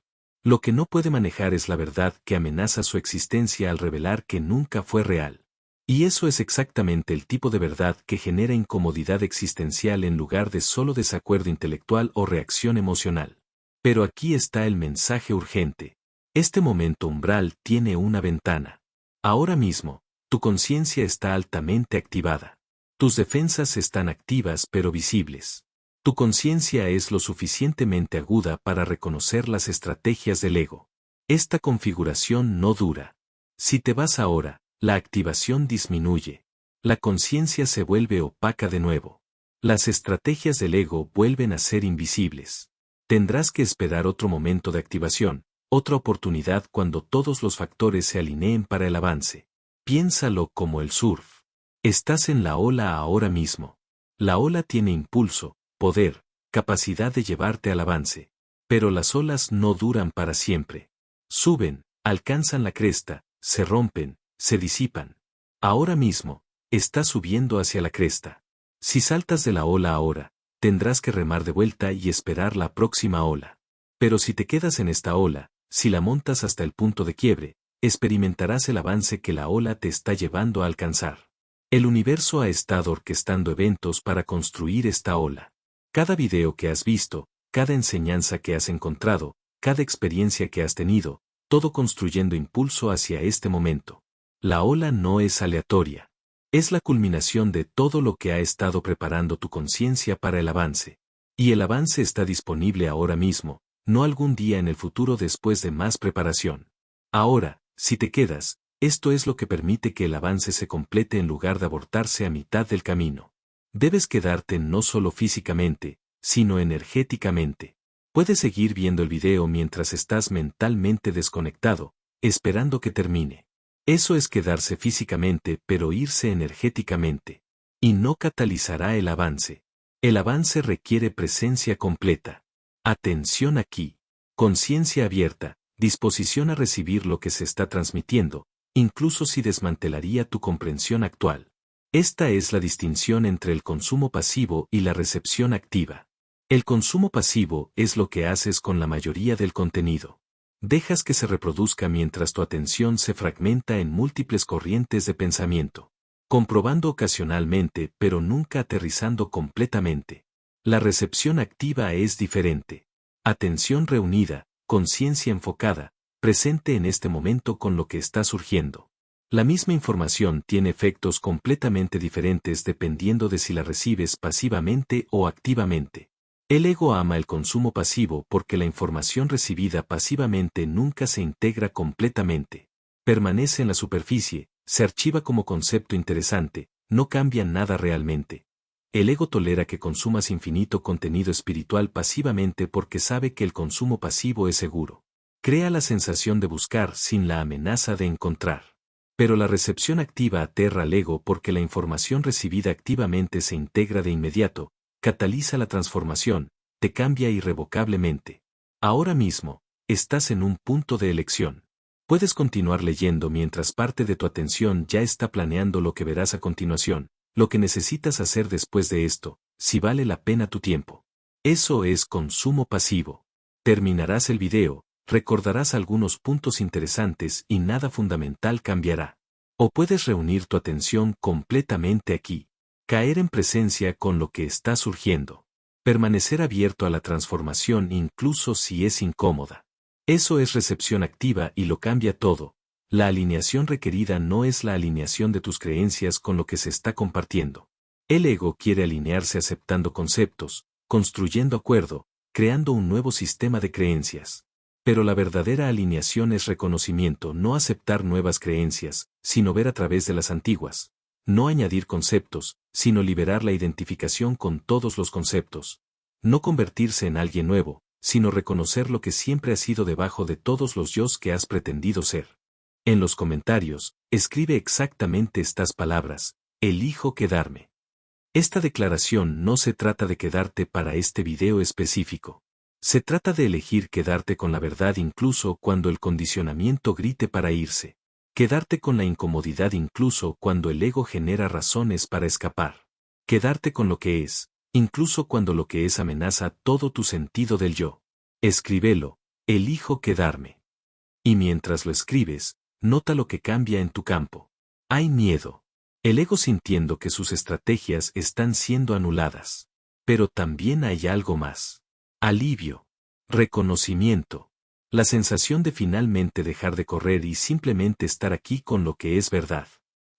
Lo que no puede manejar es la verdad que amenaza su existencia al revelar que nunca fue real. Y eso es exactamente el tipo de verdad que genera incomodidad existencial en lugar de solo desacuerdo intelectual o reacción emocional. Pero aquí está el mensaje urgente. Este momento umbral tiene una ventana. Ahora mismo, tu conciencia está altamente activada. Tus defensas están activas pero visibles. Tu conciencia es lo suficientemente aguda para reconocer las estrategias del ego. Esta configuración no dura. Si te vas ahora, la activación disminuye. La conciencia se vuelve opaca de nuevo. Las estrategias del ego vuelven a ser invisibles. Tendrás que esperar otro momento de activación, otra oportunidad cuando todos los factores se alineen para el avance. Piénsalo como el surf. Estás en la ola ahora mismo. La ola tiene impulso, poder, capacidad de llevarte al avance. Pero las olas no duran para siempre. Suben, alcanzan la cresta, se rompen, se disipan. Ahora mismo, estás subiendo hacia la cresta. Si saltas de la ola ahora, tendrás que remar de vuelta y esperar la próxima ola. Pero si te quedas en esta ola, si la montas hasta el punto de quiebre, experimentarás el avance que la ola te está llevando a alcanzar. El universo ha estado orquestando eventos para construir esta ola. Cada video que has visto, cada enseñanza que has encontrado, cada experiencia que has tenido, todo construyendo impulso hacia este momento. La ola no es aleatoria. Es la culminación de todo lo que ha estado preparando tu conciencia para el avance. Y el avance está disponible ahora mismo, no algún día en el futuro después de más preparación. Ahora, si te quedas, esto es lo que permite que el avance se complete en lugar de abortarse a mitad del camino. Debes quedarte no solo físicamente, sino energéticamente. Puedes seguir viendo el video mientras estás mentalmente desconectado, esperando que termine. Eso es quedarse físicamente pero irse energéticamente. Y no catalizará el avance. El avance requiere presencia completa. Atención aquí. Conciencia abierta, disposición a recibir lo que se está transmitiendo, incluso si desmantelaría tu comprensión actual. Esta es la distinción entre el consumo pasivo y la recepción activa. El consumo pasivo es lo que haces con la mayoría del contenido. Dejas que se reproduzca mientras tu atención se fragmenta en múltiples corrientes de pensamiento, comprobando ocasionalmente pero nunca aterrizando completamente. La recepción activa es diferente. Atención reunida, conciencia enfocada, presente en este momento con lo que está surgiendo. La misma información tiene efectos completamente diferentes dependiendo de si la recibes pasivamente o activamente. El ego ama el consumo pasivo porque la información recibida pasivamente nunca se integra completamente. Permanece en la superficie, se archiva como concepto interesante, no cambian nada realmente. El ego tolera que consumas infinito contenido espiritual pasivamente porque sabe que el consumo pasivo es seguro. Crea la sensación de buscar sin la amenaza de encontrar. Pero la recepción activa aterra al ego porque la información recibida activamente se integra de inmediato, cataliza la transformación, te cambia irrevocablemente. Ahora mismo, estás en un punto de elección. Puedes continuar leyendo mientras parte de tu atención ya está planeando lo que verás a continuación, lo que necesitas hacer después de esto, si vale la pena tu tiempo. Eso es consumo pasivo. Terminarás el video, recordarás algunos puntos interesantes y nada fundamental cambiará. O puedes reunir tu atención completamente aquí. Caer en presencia con lo que está surgiendo. Permanecer abierto a la transformación incluso si es incómoda. Eso es recepción activa y lo cambia todo. La alineación requerida no es la alineación de tus creencias con lo que se está compartiendo. El ego quiere alinearse aceptando conceptos, construyendo acuerdo, creando un nuevo sistema de creencias. Pero la verdadera alineación es reconocimiento, no aceptar nuevas creencias, sino ver a través de las antiguas. No añadir conceptos, sino liberar la identificación con todos los conceptos. No convertirse en alguien nuevo, sino reconocer lo que siempre has sido debajo de todos los yos que has pretendido ser. En los comentarios, escribe exactamente estas palabras: elijo quedarme. Esta declaración no se trata de quedarte para este video específico. Se trata de elegir quedarte con la verdad incluso cuando el condicionamiento grite para irse. Quedarte con la incomodidad incluso cuando el ego genera razones para escapar. Quedarte con lo que es, incluso cuando lo que es amenaza todo tu sentido del yo. Escríbelo: elijo quedarme. Y mientras lo escribes, nota lo que cambia en tu campo. Hay miedo. El ego sintiendo que sus estrategias están siendo anuladas. Pero también hay algo más. Alivio. Reconocimiento. La sensación de finalmente dejar de correr y simplemente estar aquí con lo que es verdad.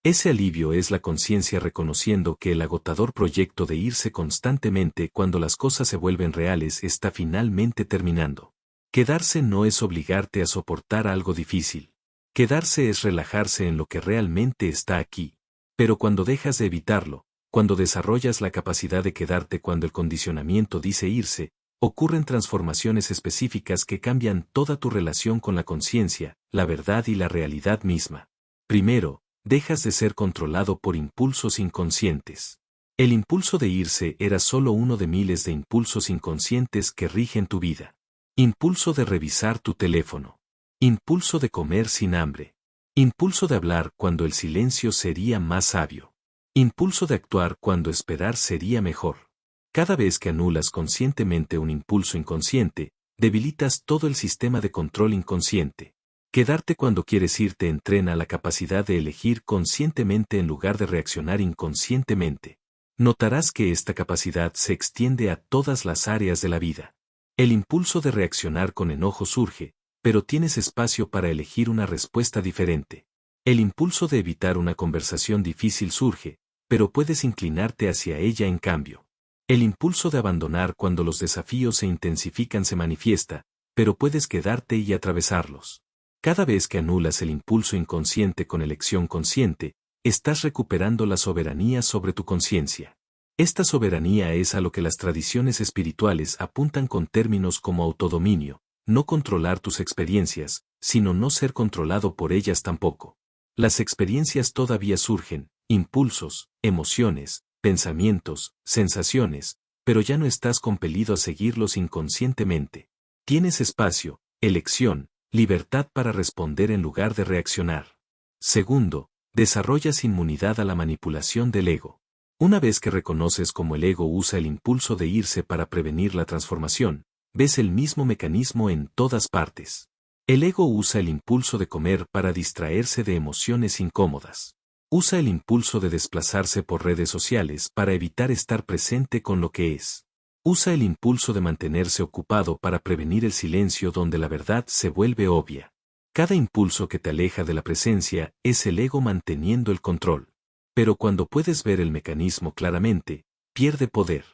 Ese alivio es la conciencia reconociendo que el agotador proyecto de irse constantemente cuando las cosas se vuelven reales está finalmente terminando. Quedarse no es obligarte a soportar algo difícil. Quedarse es relajarse en lo que realmente está aquí. Pero cuando dejas de evitarlo, cuando desarrollas la capacidad de quedarte cuando el condicionamiento dice irse, ocurren transformaciones específicas que cambian toda tu relación con la conciencia, la verdad y la realidad misma. Primero, dejas de ser controlado por impulsos inconscientes. El impulso de irse era solo uno de miles de impulsos inconscientes que rigen tu vida. Impulso de revisar tu teléfono. Impulso de comer sin hambre. Impulso de hablar cuando el silencio sería más sabio. Impulso de actuar cuando esperar sería mejor. Cada vez que anulas conscientemente un impulso inconsciente, debilitas todo el sistema de control inconsciente. Quedarte cuando quieres irte entrena la capacidad de elegir conscientemente en lugar de reaccionar inconscientemente. Notarás que esta capacidad se extiende a todas las áreas de la vida. El impulso de reaccionar con enojo surge, pero tienes espacio para elegir una respuesta diferente. El impulso de evitar una conversación difícil surge, pero puedes inclinarte hacia ella en cambio. El impulso de abandonar cuando los desafíos se intensifican se manifiesta, pero puedes quedarte y atravesarlos. Cada vez que anulas el impulso inconsciente con elección consciente, estás recuperando la soberanía sobre tu conciencia. Esta soberanía es a lo que las tradiciones espirituales apuntan con términos como autodominio, no controlar tus experiencias, sino no ser controlado por ellas tampoco. Las experiencias todavía surgen, impulsos, emociones, pensamientos, sensaciones, pero ya no estás compelido a seguirlos inconscientemente. Tienes espacio, elección, libertad para responder en lugar de reaccionar. Segundo, desarrollas inmunidad a la manipulación del ego. Una vez que reconoces cómo el ego usa el impulso de irse para prevenir la transformación, ves el mismo mecanismo en todas partes. El ego usa el impulso de comer para distraerse de emociones incómodas. Usa el impulso de desplazarse por redes sociales para evitar estar presente con lo que es. Usa el impulso de mantenerse ocupado para prevenir el silencio donde la verdad se vuelve obvia. Cada impulso que te aleja de la presencia es el ego manteniendo el control. Pero cuando puedes ver el mecanismo claramente, pierde poder.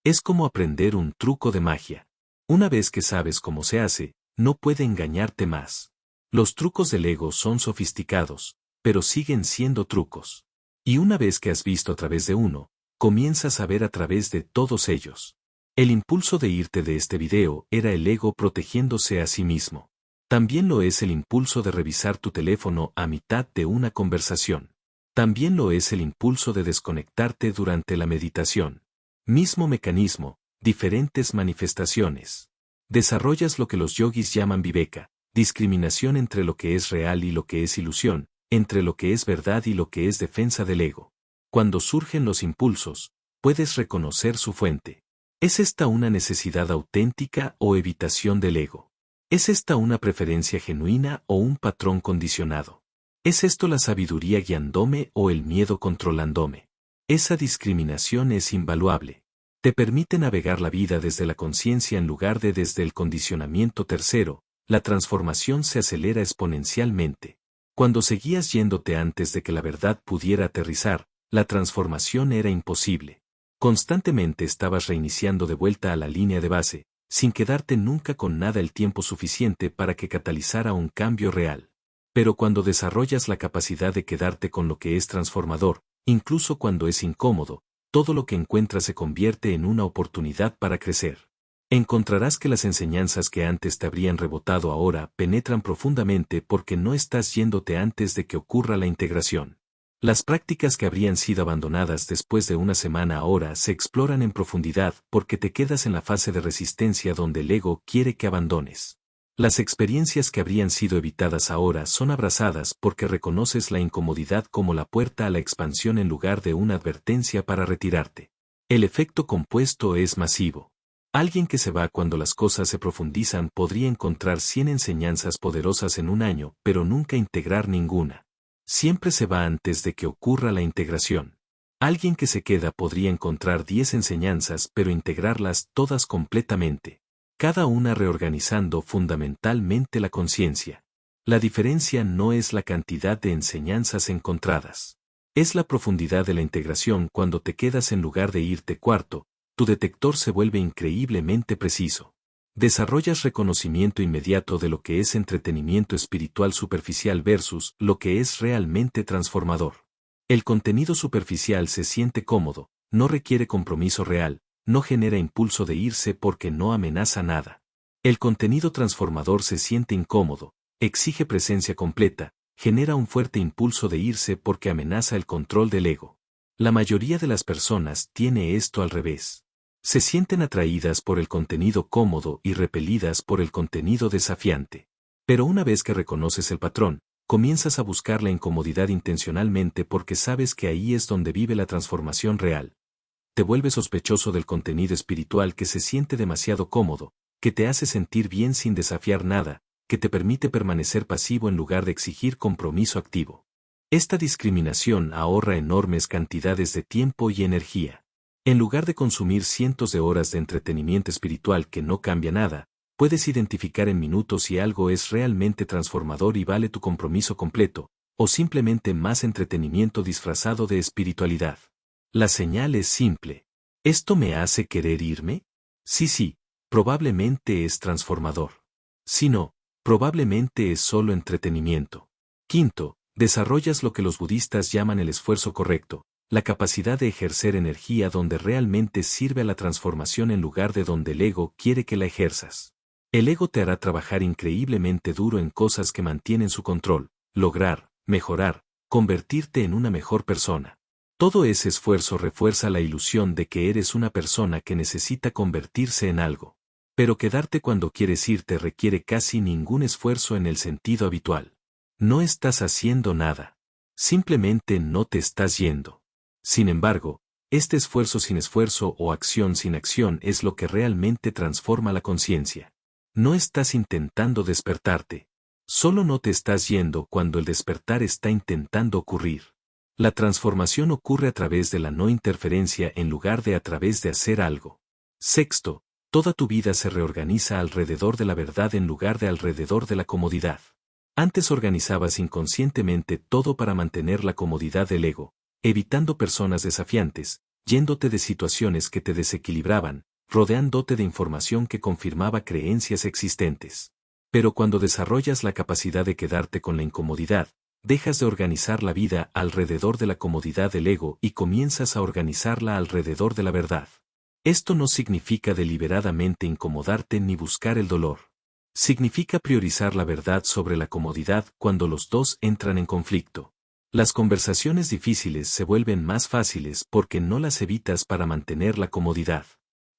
Es como aprender un truco de magia. Una vez que sabes cómo se hace, no puede engañarte más. Los trucos del ego son sofisticados, pero siguen siendo trucos. Y una vez que has visto a través de uno, comienzas a ver a través de todos ellos. El impulso de irte de este video era el ego protegiéndose a sí mismo. También lo es el impulso de revisar tu teléfono a mitad de una conversación. También lo es el impulso de desconectarte durante la meditación. Mismo mecanismo, diferentes manifestaciones. Desarrollas lo que los yogis llaman viveka, discriminación entre lo que es real y lo que es ilusión, entre lo que es verdad y lo que es defensa del ego. Cuando surgen los impulsos, puedes reconocer su fuente. ¿Es esta una necesidad auténtica o evitación del ego? ¿Es esta una preferencia genuina o un patrón condicionado? ¿Es esto la sabiduría guiándome o el miedo controlándome? Esa discriminación es invaluable. Te permite navegar la vida desde la conciencia en lugar de desde el condicionamiento tercero. La transformación se acelera exponencialmente. Cuando seguías yéndote antes de que la verdad pudiera aterrizar, la transformación era imposible. Constantemente estabas reiniciando de vuelta a la línea de base, sin quedarte nunca con nada el tiempo suficiente para que catalizara un cambio real. Pero cuando desarrollas la capacidad de quedarte con lo que es transformador, incluso cuando es incómodo, todo lo que encuentras se convierte en una oportunidad para crecer. Encontrarás que las enseñanzas que antes te habrían rebotado ahora penetran profundamente porque no estás yéndote antes de que ocurra la integración. Las prácticas que habrían sido abandonadas después de una semana ahora se exploran en profundidad porque te quedas en la fase de resistencia donde el ego quiere que abandones. Las experiencias que habrían sido evitadas ahora son abrazadas porque reconoces la incomodidad como la puerta a la expansión en lugar de una advertencia para retirarte. El efecto compuesto es masivo. Alguien que se va cuando las cosas se profundizan podría encontrar 100 enseñanzas poderosas en un año, pero nunca integrar ninguna. Siempre se va antes de que ocurra la integración. Alguien que se queda podría encontrar 10 enseñanzas pero integrarlas todas completamente. Cada una reorganizando fundamentalmente la conciencia. La diferencia no es la cantidad de enseñanzas encontradas. Es la profundidad de la integración cuando te quedas en lugar de irte cuarto. Tu detector se vuelve increíblemente preciso. Desarrollas reconocimiento inmediato de lo que es entretenimiento espiritual superficial versus lo que es realmente transformador. El contenido superficial se siente cómodo, no requiere compromiso real, no genera impulso de irse porque no amenaza nada. El contenido transformador se siente incómodo, exige presencia completa, genera un fuerte impulso de irse porque amenaza el control del ego. La mayoría de las personas tiene esto al revés. Se sienten atraídas por el contenido cómodo y repelidas por el contenido desafiante. Pero una vez que reconoces el patrón, comienzas a buscar la incomodidad intencionalmente porque sabes que ahí es donde vive la transformación real. Te vuelves sospechoso del contenido espiritual que se siente demasiado cómodo, que te hace sentir bien sin desafiar nada, que te permite permanecer pasivo en lugar de exigir compromiso activo. Esta discriminación ahorra enormes cantidades de tiempo y energía. En lugar de consumir cientos de horas de entretenimiento espiritual que no cambia nada, puedes identificar en minutos si algo es realmente transformador y vale tu compromiso completo, o simplemente más entretenimiento disfrazado de espiritualidad. La señal es simple. ¿Esto me hace querer irme? Sí, probablemente es transformador. Si no, probablemente es solo entretenimiento. Quinto, desarrollas lo que los budistas llaman el esfuerzo correcto. La capacidad de ejercer energía donde realmente sirve a la transformación en lugar de donde el ego quiere que la ejerzas. El ego te hará trabajar increíblemente duro en cosas que mantienen su control, lograr, mejorar, convertirte en una mejor persona. Todo ese esfuerzo refuerza la ilusión de que eres una persona que necesita convertirse en algo. Pero quedarte cuando quieres irte requiere casi ningún esfuerzo en el sentido habitual. No estás haciendo nada. Simplemente no te estás yendo. Sin embargo, este esfuerzo sin esfuerzo o acción sin acción es lo que realmente transforma la conciencia. No estás intentando despertarte. Solo no te estás yendo cuando el despertar está intentando ocurrir. La transformación ocurre a través de la no interferencia en lugar de a través de hacer algo. Sexto, toda tu vida se reorganiza alrededor de la verdad en lugar de alrededor de la comodidad. Antes organizabas inconscientemente todo para mantener la comodidad del ego, evitando personas desafiantes, yéndote de situaciones que te desequilibraban, rodeándote de información que confirmaba creencias existentes. Pero cuando desarrollas la capacidad de quedarte con la incomodidad, Dejas de organizar la vida alrededor de la comodidad del ego y comienzas a organizarla alrededor de la verdad. Esto no significa deliberadamente incomodarte ni buscar el dolor. Significa priorizar la verdad sobre la comodidad cuando los dos entran en conflicto. Las conversaciones difíciles se vuelven más fáciles porque no las evitas para mantener la comodidad.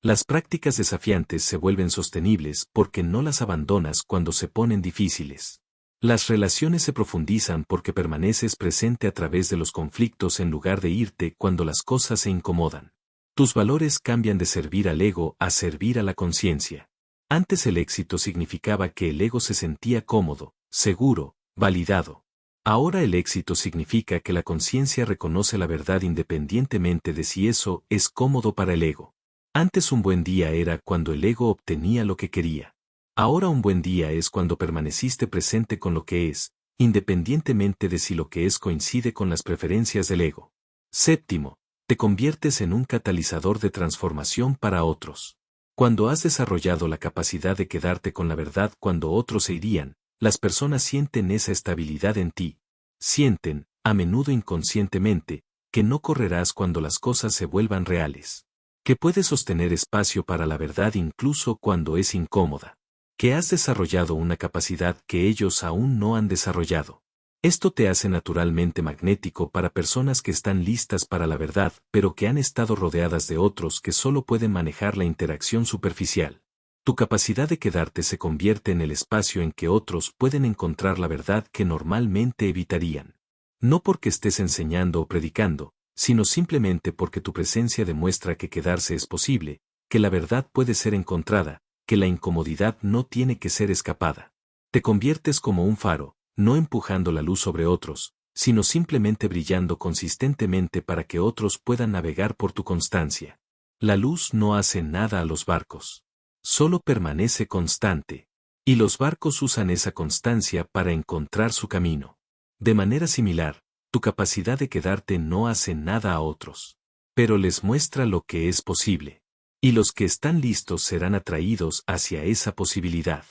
Las prácticas desafiantes se vuelven sostenibles porque no las abandonas cuando se ponen difíciles. Las relaciones se profundizan porque permaneces presente a través de los conflictos en lugar de irte cuando las cosas se incomodan. Tus valores cambian de servir al ego a servir a la conciencia. Antes el éxito significaba que el ego se sentía cómodo, seguro, validado. Ahora el éxito significa que la conciencia reconoce la verdad independientemente de si eso es cómodo para el ego. Antes un buen día era cuando el ego obtenía lo que quería. Ahora un buen día es cuando permaneciste presente con lo que es, independientemente de si lo que es coincide con las preferencias del ego. Séptimo, te conviertes en un catalizador de transformación para otros. Cuando has desarrollado la capacidad de quedarte con la verdad cuando otros se irían, las personas sienten esa estabilidad en ti. Sienten, a menudo inconscientemente, que no correrás cuando las cosas se vuelvan reales. Que puedes sostener espacio para la verdad incluso cuando es incómoda. Que has desarrollado una capacidad que ellos aún no han desarrollado. Esto te hace naturalmente magnético para personas que están listas para la verdad, pero que han estado rodeadas de otros que solo pueden manejar la interacción superficial. Tu capacidad de quedarte se convierte en el espacio en que otros pueden encontrar la verdad que normalmente evitarían. No porque estés enseñando o predicando, sino simplemente porque tu presencia demuestra que quedarse es posible, que la verdad puede ser encontrada, que la incomodidad no tiene que ser escapada. Te conviertes como un faro, no empujando la luz sobre otros, sino simplemente brillando consistentemente para que otros puedan navegar por tu constancia. La luz no hace nada a los barcos. Solo permanece constante. Y los barcos usan esa constancia para encontrar su camino. De manera similar, tu capacidad de quedarte no hace nada a otros. Pero les muestra lo que es posible. Y los que están listos serán atraídos hacia esa posibilidad.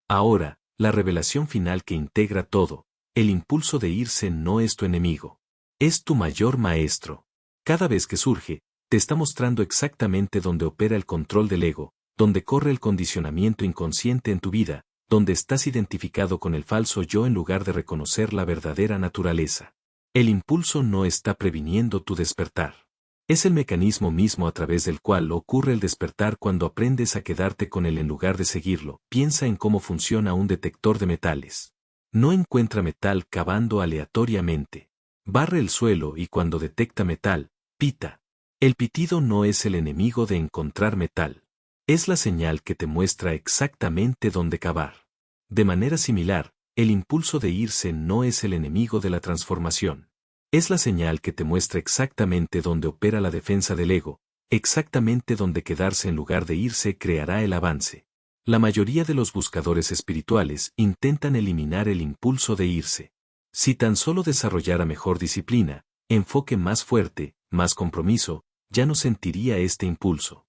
Ahora, la revelación final que integra todo, el impulso de irse no es tu enemigo. Es tu mayor maestro. Cada vez que surge, te está mostrando exactamente dónde opera el control del ego, dónde corre el condicionamiento inconsciente en tu vida, donde estás identificado con el falso yo en lugar de reconocer la verdadera naturaleza. El impulso no está previniendo tu despertar. Es el mecanismo mismo a través del cual ocurre el despertar cuando aprendes a quedarte con él en lugar de seguirlo. Piensa en cómo funciona un detector de metales. No encuentra metal cavando aleatoriamente. Barre el suelo y cuando detecta metal, pita. El pitido no es el enemigo de encontrar metal. Es la señal que te muestra exactamente dónde cavar. De manera similar, el impulso de irse no es el enemigo de la transformación. Es la señal que te muestra exactamente dónde opera la defensa del ego, exactamente dónde quedarse en lugar de irse creará el avance. La mayoría de los buscadores espirituales intentan eliminar el impulso de irse. Si tan solo desarrollara mejor disciplina, enfoque más fuerte, más compromiso, ya no sentiría este impulso.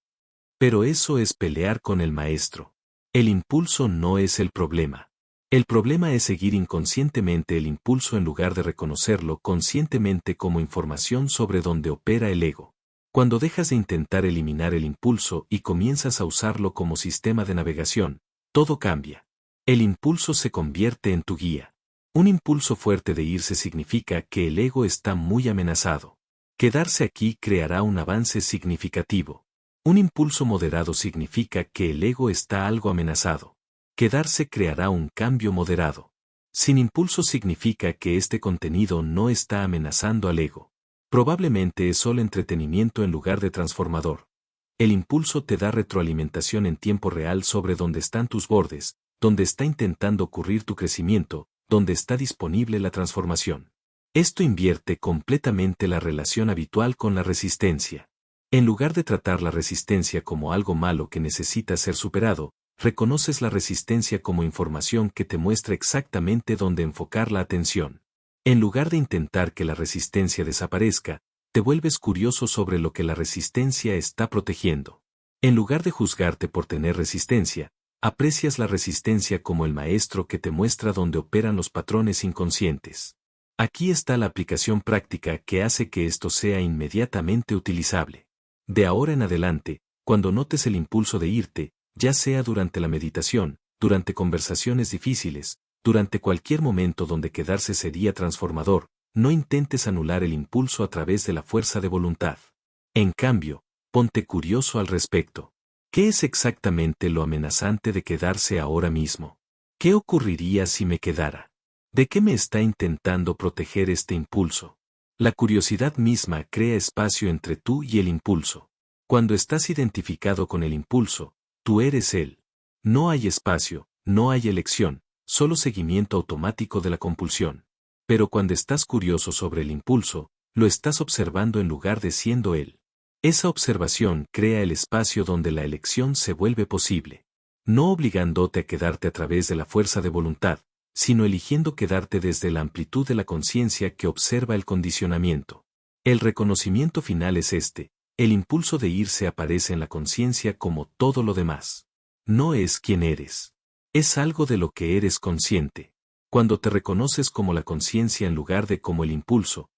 Pero eso es pelear con el maestro. El impulso no es el problema. El problema es seguir inconscientemente el impulso en lugar de reconocerlo conscientemente como información sobre dónde opera el ego. Cuando dejas de intentar eliminar el impulso y comienzas a usarlo como sistema de navegación, todo cambia. El impulso se convierte en tu guía. Un impulso fuerte de irse significa que el ego está muy amenazado. Quedarse aquí creará un avance significativo. Un impulso moderado significa que el ego está algo amenazado. Quedarse creará un cambio moderado. Sin impulso significa que este contenido no está amenazando al ego. Probablemente es solo entretenimiento en lugar de transformador. El impulso te da retroalimentación en tiempo real sobre dónde están tus bordes, dónde está intentando ocurrir tu crecimiento, dónde está disponible la transformación. Esto invierte completamente la relación habitual con la resistencia. En lugar de tratar la resistencia como algo malo que necesita ser superado, reconoces la resistencia como información que te muestra exactamente dónde enfocar la atención. En lugar de intentar que la resistencia desaparezca, te vuelves curioso sobre lo que la resistencia está protegiendo. En lugar de juzgarte por tener resistencia, aprecias la resistencia como el maestro que te muestra dónde operan los patrones inconscientes. Aquí está la aplicación práctica que hace que esto sea inmediatamente utilizable. De ahora en adelante, cuando notes el impulso de irte, ya sea durante la meditación, durante conversaciones difíciles, durante cualquier momento donde quedarse sería transformador, no intentes anular el impulso a través de la fuerza de voluntad. En cambio, ponte curioso al respecto. ¿Qué es exactamente lo amenazante de quedarse ahora mismo? ¿Qué ocurriría si me quedara? ¿De qué me está intentando proteger este impulso? La curiosidad misma crea espacio entre tú y el impulso. Cuando estás identificado con el impulso, tú eres él. No hay espacio, no hay elección, solo seguimiento automático de la compulsión. Pero cuando estás curioso sobre el impulso, lo estás observando en lugar de siendo él. Esa observación crea el espacio donde la elección se vuelve posible. No obligándote a quedarte a través de la fuerza de voluntad, sino eligiendo quedarte desde la amplitud de la conciencia que observa el condicionamiento. El reconocimiento final es este: el impulso de irse aparece en la conciencia como todo lo demás. No es quien eres. Es algo de lo que eres consciente. Cuando te reconoces como la conciencia en lugar de como el impulso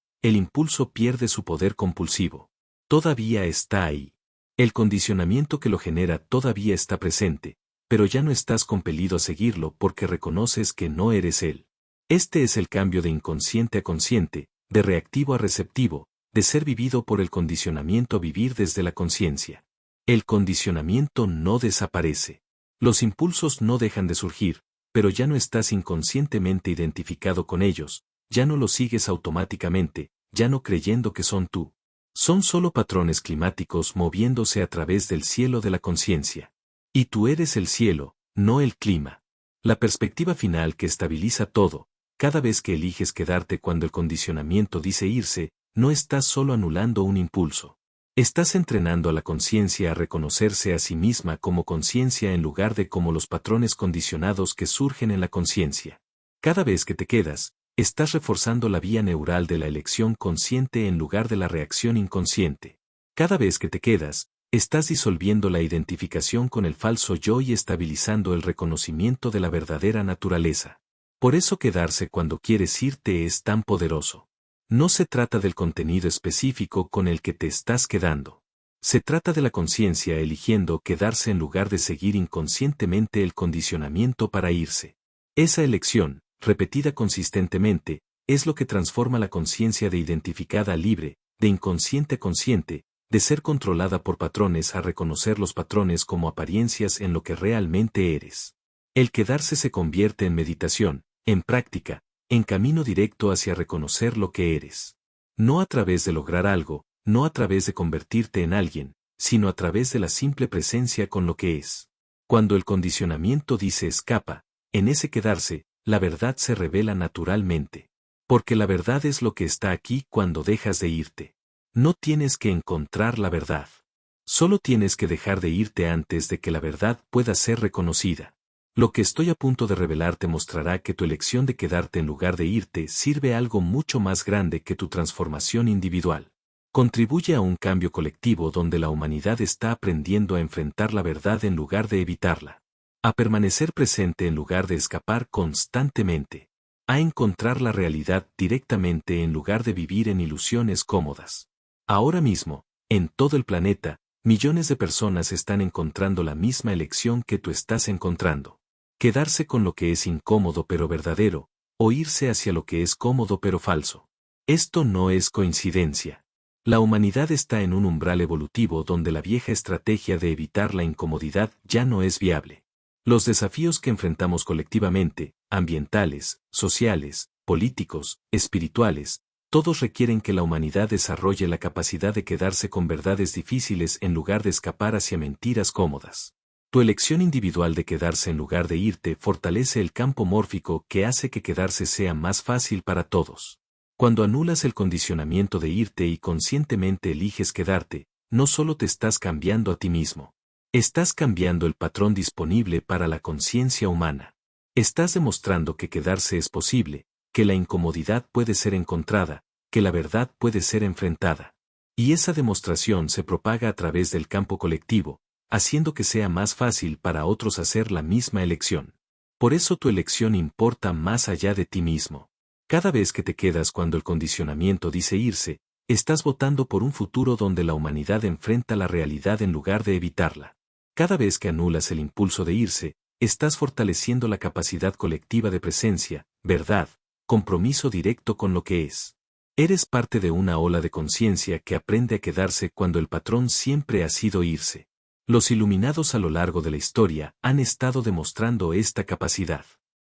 pierde su poder compulsivo. Todavía está ahí. El condicionamiento que lo genera todavía está presente, pero ya no estás compelido a seguirlo porque reconoces que no eres él. Este es el cambio de inconsciente a consciente, de reactivo a receptivo, de ser vivido por el condicionamiento a vivir desde la conciencia. El condicionamiento no desaparece. Los impulsos no dejan de surgir, pero ya no estás inconscientemente identificado con ellos, ya no los sigues automáticamente, ya no creyendo que son tú. Son solo patrones climáticos moviéndose a través del cielo de la conciencia. Y tú eres el cielo, no el clima. La perspectiva final que estabiliza todo. Cada vez que eliges quedarte cuando el condicionamiento dice irse, no estás solo anulando un impulso. Estás entrenando a la conciencia a reconocerse a sí misma como conciencia en lugar de como los patrones condicionados que surgen en la conciencia. Cada vez que te quedas, estás reforzando la vía neural de la elección consciente en lugar de la reacción inconsciente. Cada vez que te quedas, estás disolviendo la identificación con el falso yo y estabilizando el reconocimiento de la verdadera naturaleza. Por eso quedarse cuando quieres irte es tan poderoso. No se trata del contenido específico con el que te estás quedando. Se trata de la conciencia eligiendo quedarse en lugar de seguir inconscientemente el condicionamiento para irse. Esa elección, repetida consistentemente, es lo que transforma la conciencia de identificada a libre, de inconsciente a consciente, de ser controlada por patrones a reconocer los patrones como apariencias en lo que realmente eres. El quedarse se convierte en meditación, en práctica, en camino directo hacia reconocer lo que eres. No a través de lograr algo, no a través de convertirte en alguien, sino a través de la simple presencia con lo que es. Cuando el condicionamiento dice escapa, en ese quedarse, la verdad se revela naturalmente. Porque la verdad es lo que está aquí cuando dejas de irte. No tienes que encontrar la verdad. Solo tienes que dejar de irte antes de que la verdad pueda ser reconocida. Lo que estoy a punto de revelar te mostrará que tu elección de quedarte en lugar de irte sirve a algo mucho más grande que tu transformación individual. Contribuye a un cambio colectivo donde la humanidad está aprendiendo a enfrentar la verdad en lugar de evitarla. A permanecer presente en lugar de escapar constantemente. A encontrar la realidad directamente en lugar de vivir en ilusiones cómodas. Ahora mismo, en todo el planeta, millones de personas están encontrando la misma elección que tú estás encontrando. Quedarse con lo que es incómodo pero verdadero, o irse hacia lo que es cómodo pero falso. Esto no es coincidencia. La humanidad está en un umbral evolutivo donde la vieja estrategia de evitar la incomodidad ya no es viable. Los desafíos que enfrentamos colectivamente, ambientales, sociales, políticos, espirituales, todos requieren que la humanidad desarrolle la capacidad de quedarse con verdades difíciles en lugar de escapar hacia mentiras cómodas. Tu elección individual de quedarse en lugar de irte fortalece el campo mórfico que hace que quedarse sea más fácil para todos. Cuando anulas el condicionamiento de irte y conscientemente eliges quedarte, no solo te estás cambiando a ti mismo. Estás cambiando el patrón disponible para la conciencia humana. Estás demostrando que quedarse es posible, que la incomodidad puede ser encontrada, que la verdad puede ser enfrentada. Y esa demostración se propaga a través del campo colectivo, haciendo que sea más fácil para otros hacer la misma elección. Por eso tu elección importa más allá de ti mismo. Cada vez que te quedas cuando el condicionamiento dice irse, estás votando por un futuro donde la humanidad enfrenta la realidad en lugar de evitarla. Cada vez que anulas el impulso de irse, estás fortaleciendo la capacidad colectiva de presencia, verdad, compromiso directo con lo que es. Eres parte de una ola de conciencia que aprende a quedarse cuando el patrón siempre ha sido irse. Los iluminados a lo largo de la historia han estado demostrando esta capacidad.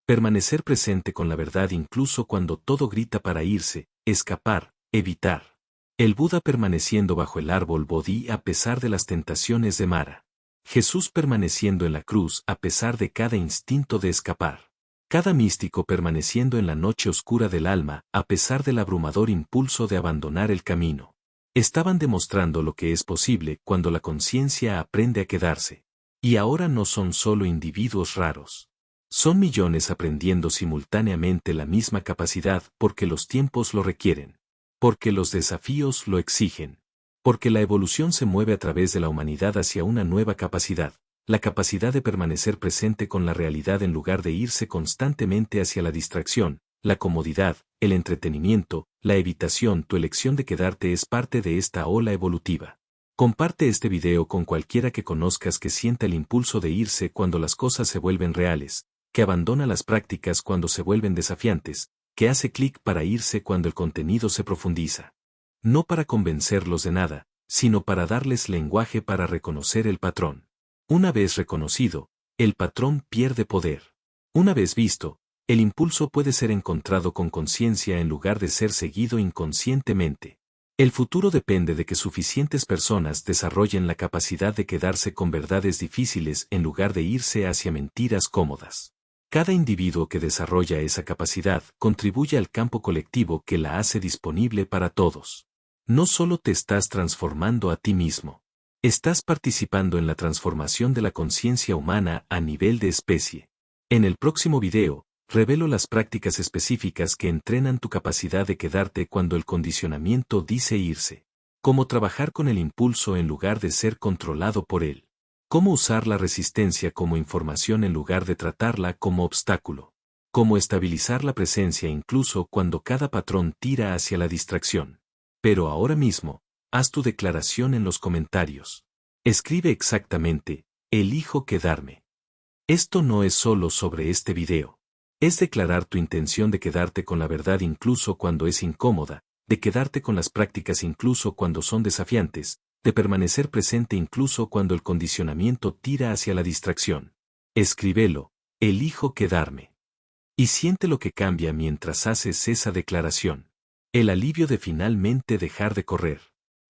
Permanecer presente con la verdad incluso cuando todo grita para irse, escapar, evitar. El Buda permaneciendo bajo el árbol Bodhi a pesar de las tentaciones de Mara. Jesús permaneciendo en la cruz a pesar de cada instinto de escapar. Cada místico permaneciendo en la noche oscura del alma a pesar del abrumador impulso de abandonar el camino. Estaban demostrando lo que es posible cuando la conciencia aprende a quedarse. Y ahora no son solo individuos raros. Son millones aprendiendo simultáneamente la misma capacidad porque los tiempos lo requieren. Porque los desafíos lo exigen. Porque la evolución se mueve a través de la humanidad hacia una nueva capacidad, la capacidad de permanecer presente con la realidad en lugar de irse constantemente hacia la distracción, la comodidad, el entretenimiento, la evitación. Tu elección de quedarte es parte de esta ola evolutiva. Comparte este video con cualquiera que conozcas que sienta el impulso de irse cuando las cosas se vuelven reales, que abandona las prácticas cuando se vuelven desafiantes, que hace clic para irse cuando el contenido se profundiza. No para convencerlos de nada, sino para darles lenguaje para reconocer el patrón. Una vez reconocido, el patrón pierde poder. Una vez visto, el impulso puede ser encontrado con conciencia en lugar de ser seguido inconscientemente. El futuro depende de que suficientes personas desarrollen la capacidad de quedarse con verdades difíciles en lugar de irse hacia mentiras cómodas. Cada individuo que desarrolla esa capacidad contribuye al campo colectivo que la hace disponible para todos. No solo te estás transformando a ti mismo. Estás participando en la transformación de la conciencia humana a nivel de especie. En el próximo video, revelo las prácticas específicas que entrenan tu capacidad de quedarte cuando el condicionamiento dice irse. Cómo trabajar con el impulso en lugar de ser controlado por él. Cómo usar la resistencia como información en lugar de tratarla como obstáculo. Cómo estabilizar la presencia incluso cuando cada patrón tira hacia la distracción. Pero ahora mismo, haz tu declaración en los comentarios. Escribe exactamente, elijo quedarme. Esto no es solo sobre este video. Es declarar tu intención de quedarte con la verdad incluso cuando es incómoda, de quedarte con las prácticas incluso cuando son desafiantes, de permanecer presente incluso cuando el condicionamiento tira hacia la distracción. Escríbelo, elijo quedarme. Y siente lo que cambia mientras haces esa declaración. El alivio de finalmente dejar de correr.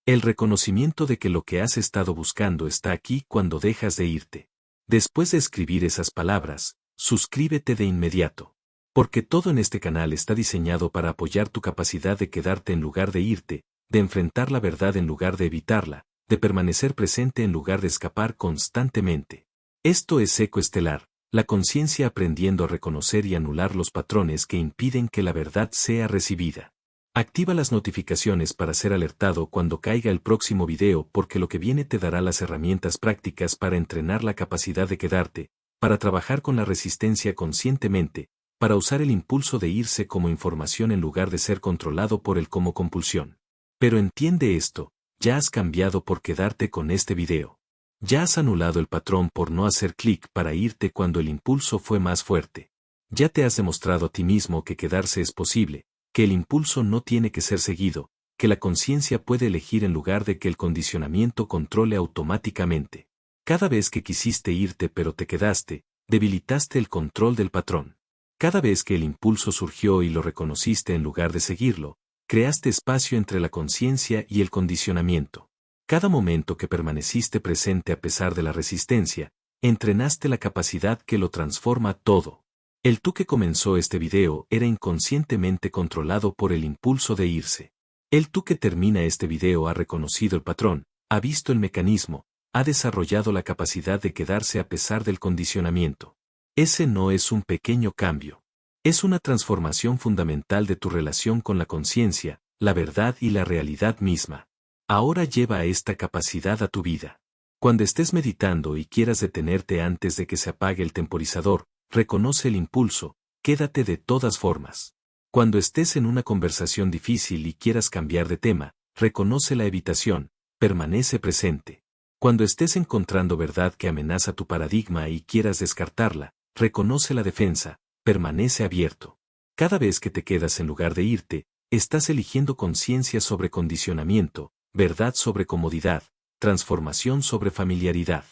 El reconocimiento de que lo que has estado buscando está aquí cuando dejas de irte. Después de escribir esas palabras, suscríbete de inmediato. Porque todo en este canal está diseñado para apoyar tu capacidad de quedarte en lugar de irte, de enfrentar la verdad en lugar de evitarla, de permanecer presente en lugar de escapar constantemente. Esto es Eco Estelar, la conciencia aprendiendo a reconocer y anular los patrones que impiden que la verdad sea recibida. Activa las notificaciones para ser alertado cuando caiga el próximo video porque lo que viene te dará las herramientas prácticas para entrenar la capacidad de quedarte, para trabajar con la resistencia conscientemente, para usar el impulso de irse como información en lugar de ser controlado por él como compulsión. Pero entiende esto, ya has cambiado por quedarte con este video. Ya has anulado el patrón por no hacer clic para irte cuando el impulso fue más fuerte. Ya te has demostrado a ti mismo que quedarse es posible, que el impulso no tiene que ser seguido, que la conciencia puede elegir en lugar de que el condicionamiento controle automáticamente. Cada vez que quisiste irte pero te quedaste, debilitaste el control del patrón. Cada vez que el impulso surgió y lo reconociste en lugar de seguirlo, creaste espacio entre la conciencia y el condicionamiento. Cada momento que permaneciste presente a pesar de la resistencia, entrenaste la capacidad que lo transforma todo. El tú que comenzó este video era inconscientemente controlado por el impulso de irse. El tú que termina este video ha reconocido el patrón, ha visto el mecanismo, ha desarrollado la capacidad de quedarse a pesar del condicionamiento. Ese no es un pequeño cambio. Es una transformación fundamental de tu relación con la conciencia, la verdad y la realidad misma. Ahora lleva esta capacidad a tu vida. Cuando estés meditando y quieras detenerte antes de que se apague el temporizador, reconoce el impulso, quédate de todas formas. Cuando estés en una conversación difícil y quieras cambiar de tema, reconoce la evitación, permanece presente. Cuando estés encontrando verdad que amenaza tu paradigma y quieras descartarla, reconoce la defensa, permanece abierto. Cada vez que te quedas en lugar de irte, estás eligiendo conciencia sobre condicionamiento, verdad sobre comodidad, transformación sobre familiaridad.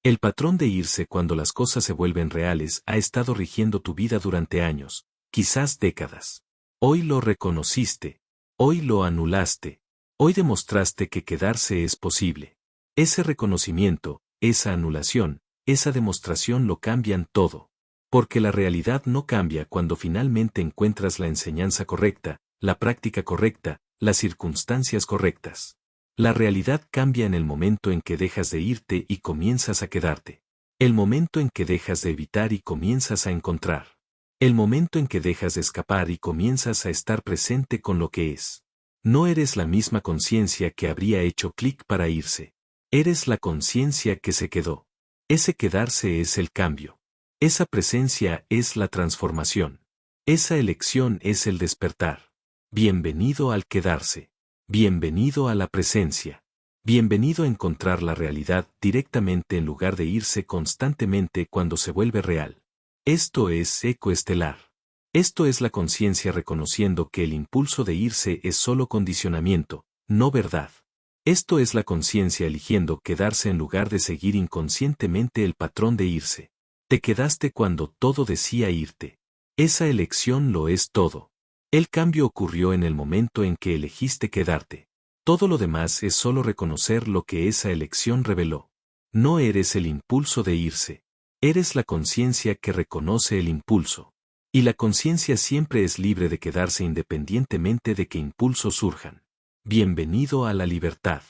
El patrón de irse cuando las cosas se vuelven reales ha estado rigiendo tu vida durante años, quizás décadas. Hoy lo reconociste, hoy lo anulaste, hoy demostraste que quedarse es posible. Ese reconocimiento, esa anulación, esa demostración lo cambian todo. Porque la realidad no cambia cuando finalmente encuentras la enseñanza correcta, la práctica correcta, las circunstancias correctas. La realidad cambia en el momento en que dejas de irte y comienzas a quedarte. El momento en que dejas de evitar y comienzas a encontrar. El momento en que dejas de escapar y comienzas a estar presente con lo que es. No eres la misma conciencia que habría hecho clic para irse. Eres la conciencia que se quedó. Ese quedarse es el cambio. Esa presencia es la transformación. Esa elección es el despertar. Bienvenido al quedarse. Bienvenido a la presencia. Bienvenido a encontrar la realidad directamente en lugar de irse constantemente cuando se vuelve real. Esto es eco estelar. Esto es la conciencia reconociendo que el impulso de irse es solo condicionamiento, no verdad. Esto es la conciencia eligiendo quedarse en lugar de seguir inconscientemente el patrón de irse. Te quedaste cuando todo decía irte. Esa elección lo es todo. El cambio ocurrió en el momento en que elegiste quedarte. Todo lo demás es solo reconocer lo que esa elección reveló. No eres el impulso de irse. Eres la conciencia que reconoce el impulso. Y la conciencia siempre es libre de quedarse independientemente de que impulsos surjan. Bienvenido a la libertad.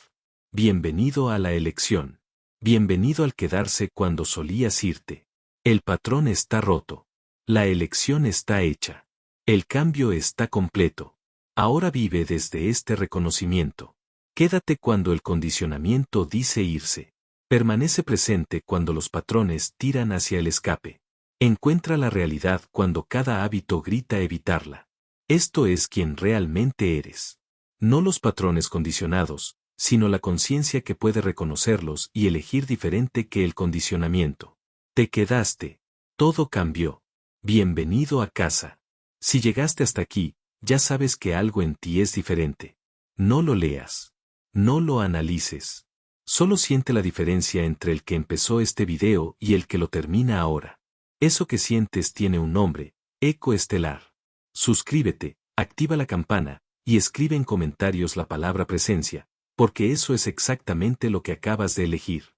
Bienvenido a la elección. Bienvenido al quedarse cuando solías irte. El patrón está roto. La elección está hecha. El cambio está completo. Ahora vive desde este reconocimiento. Quédate cuando el condicionamiento dice irse. Permanece presente cuando los patrones tiran hacia el escape. Encuentra la realidad cuando cada hábito grita evitarla. Esto es quien realmente eres. No los patrones condicionados, sino la conciencia que puede reconocerlos y elegir diferente que el condicionamiento. Te quedaste. Todo cambió. Bienvenido a casa. Si llegaste hasta aquí, ya sabes que algo en ti es diferente. No lo leas. No lo analices. Solo siente la diferencia entre el que empezó este video y el que lo termina ahora. Eso que sientes tiene un nombre, eco estelar. Suscríbete, activa la campana, y escribe en comentarios la palabra presencia, porque eso es exactamente lo que acabas de elegir.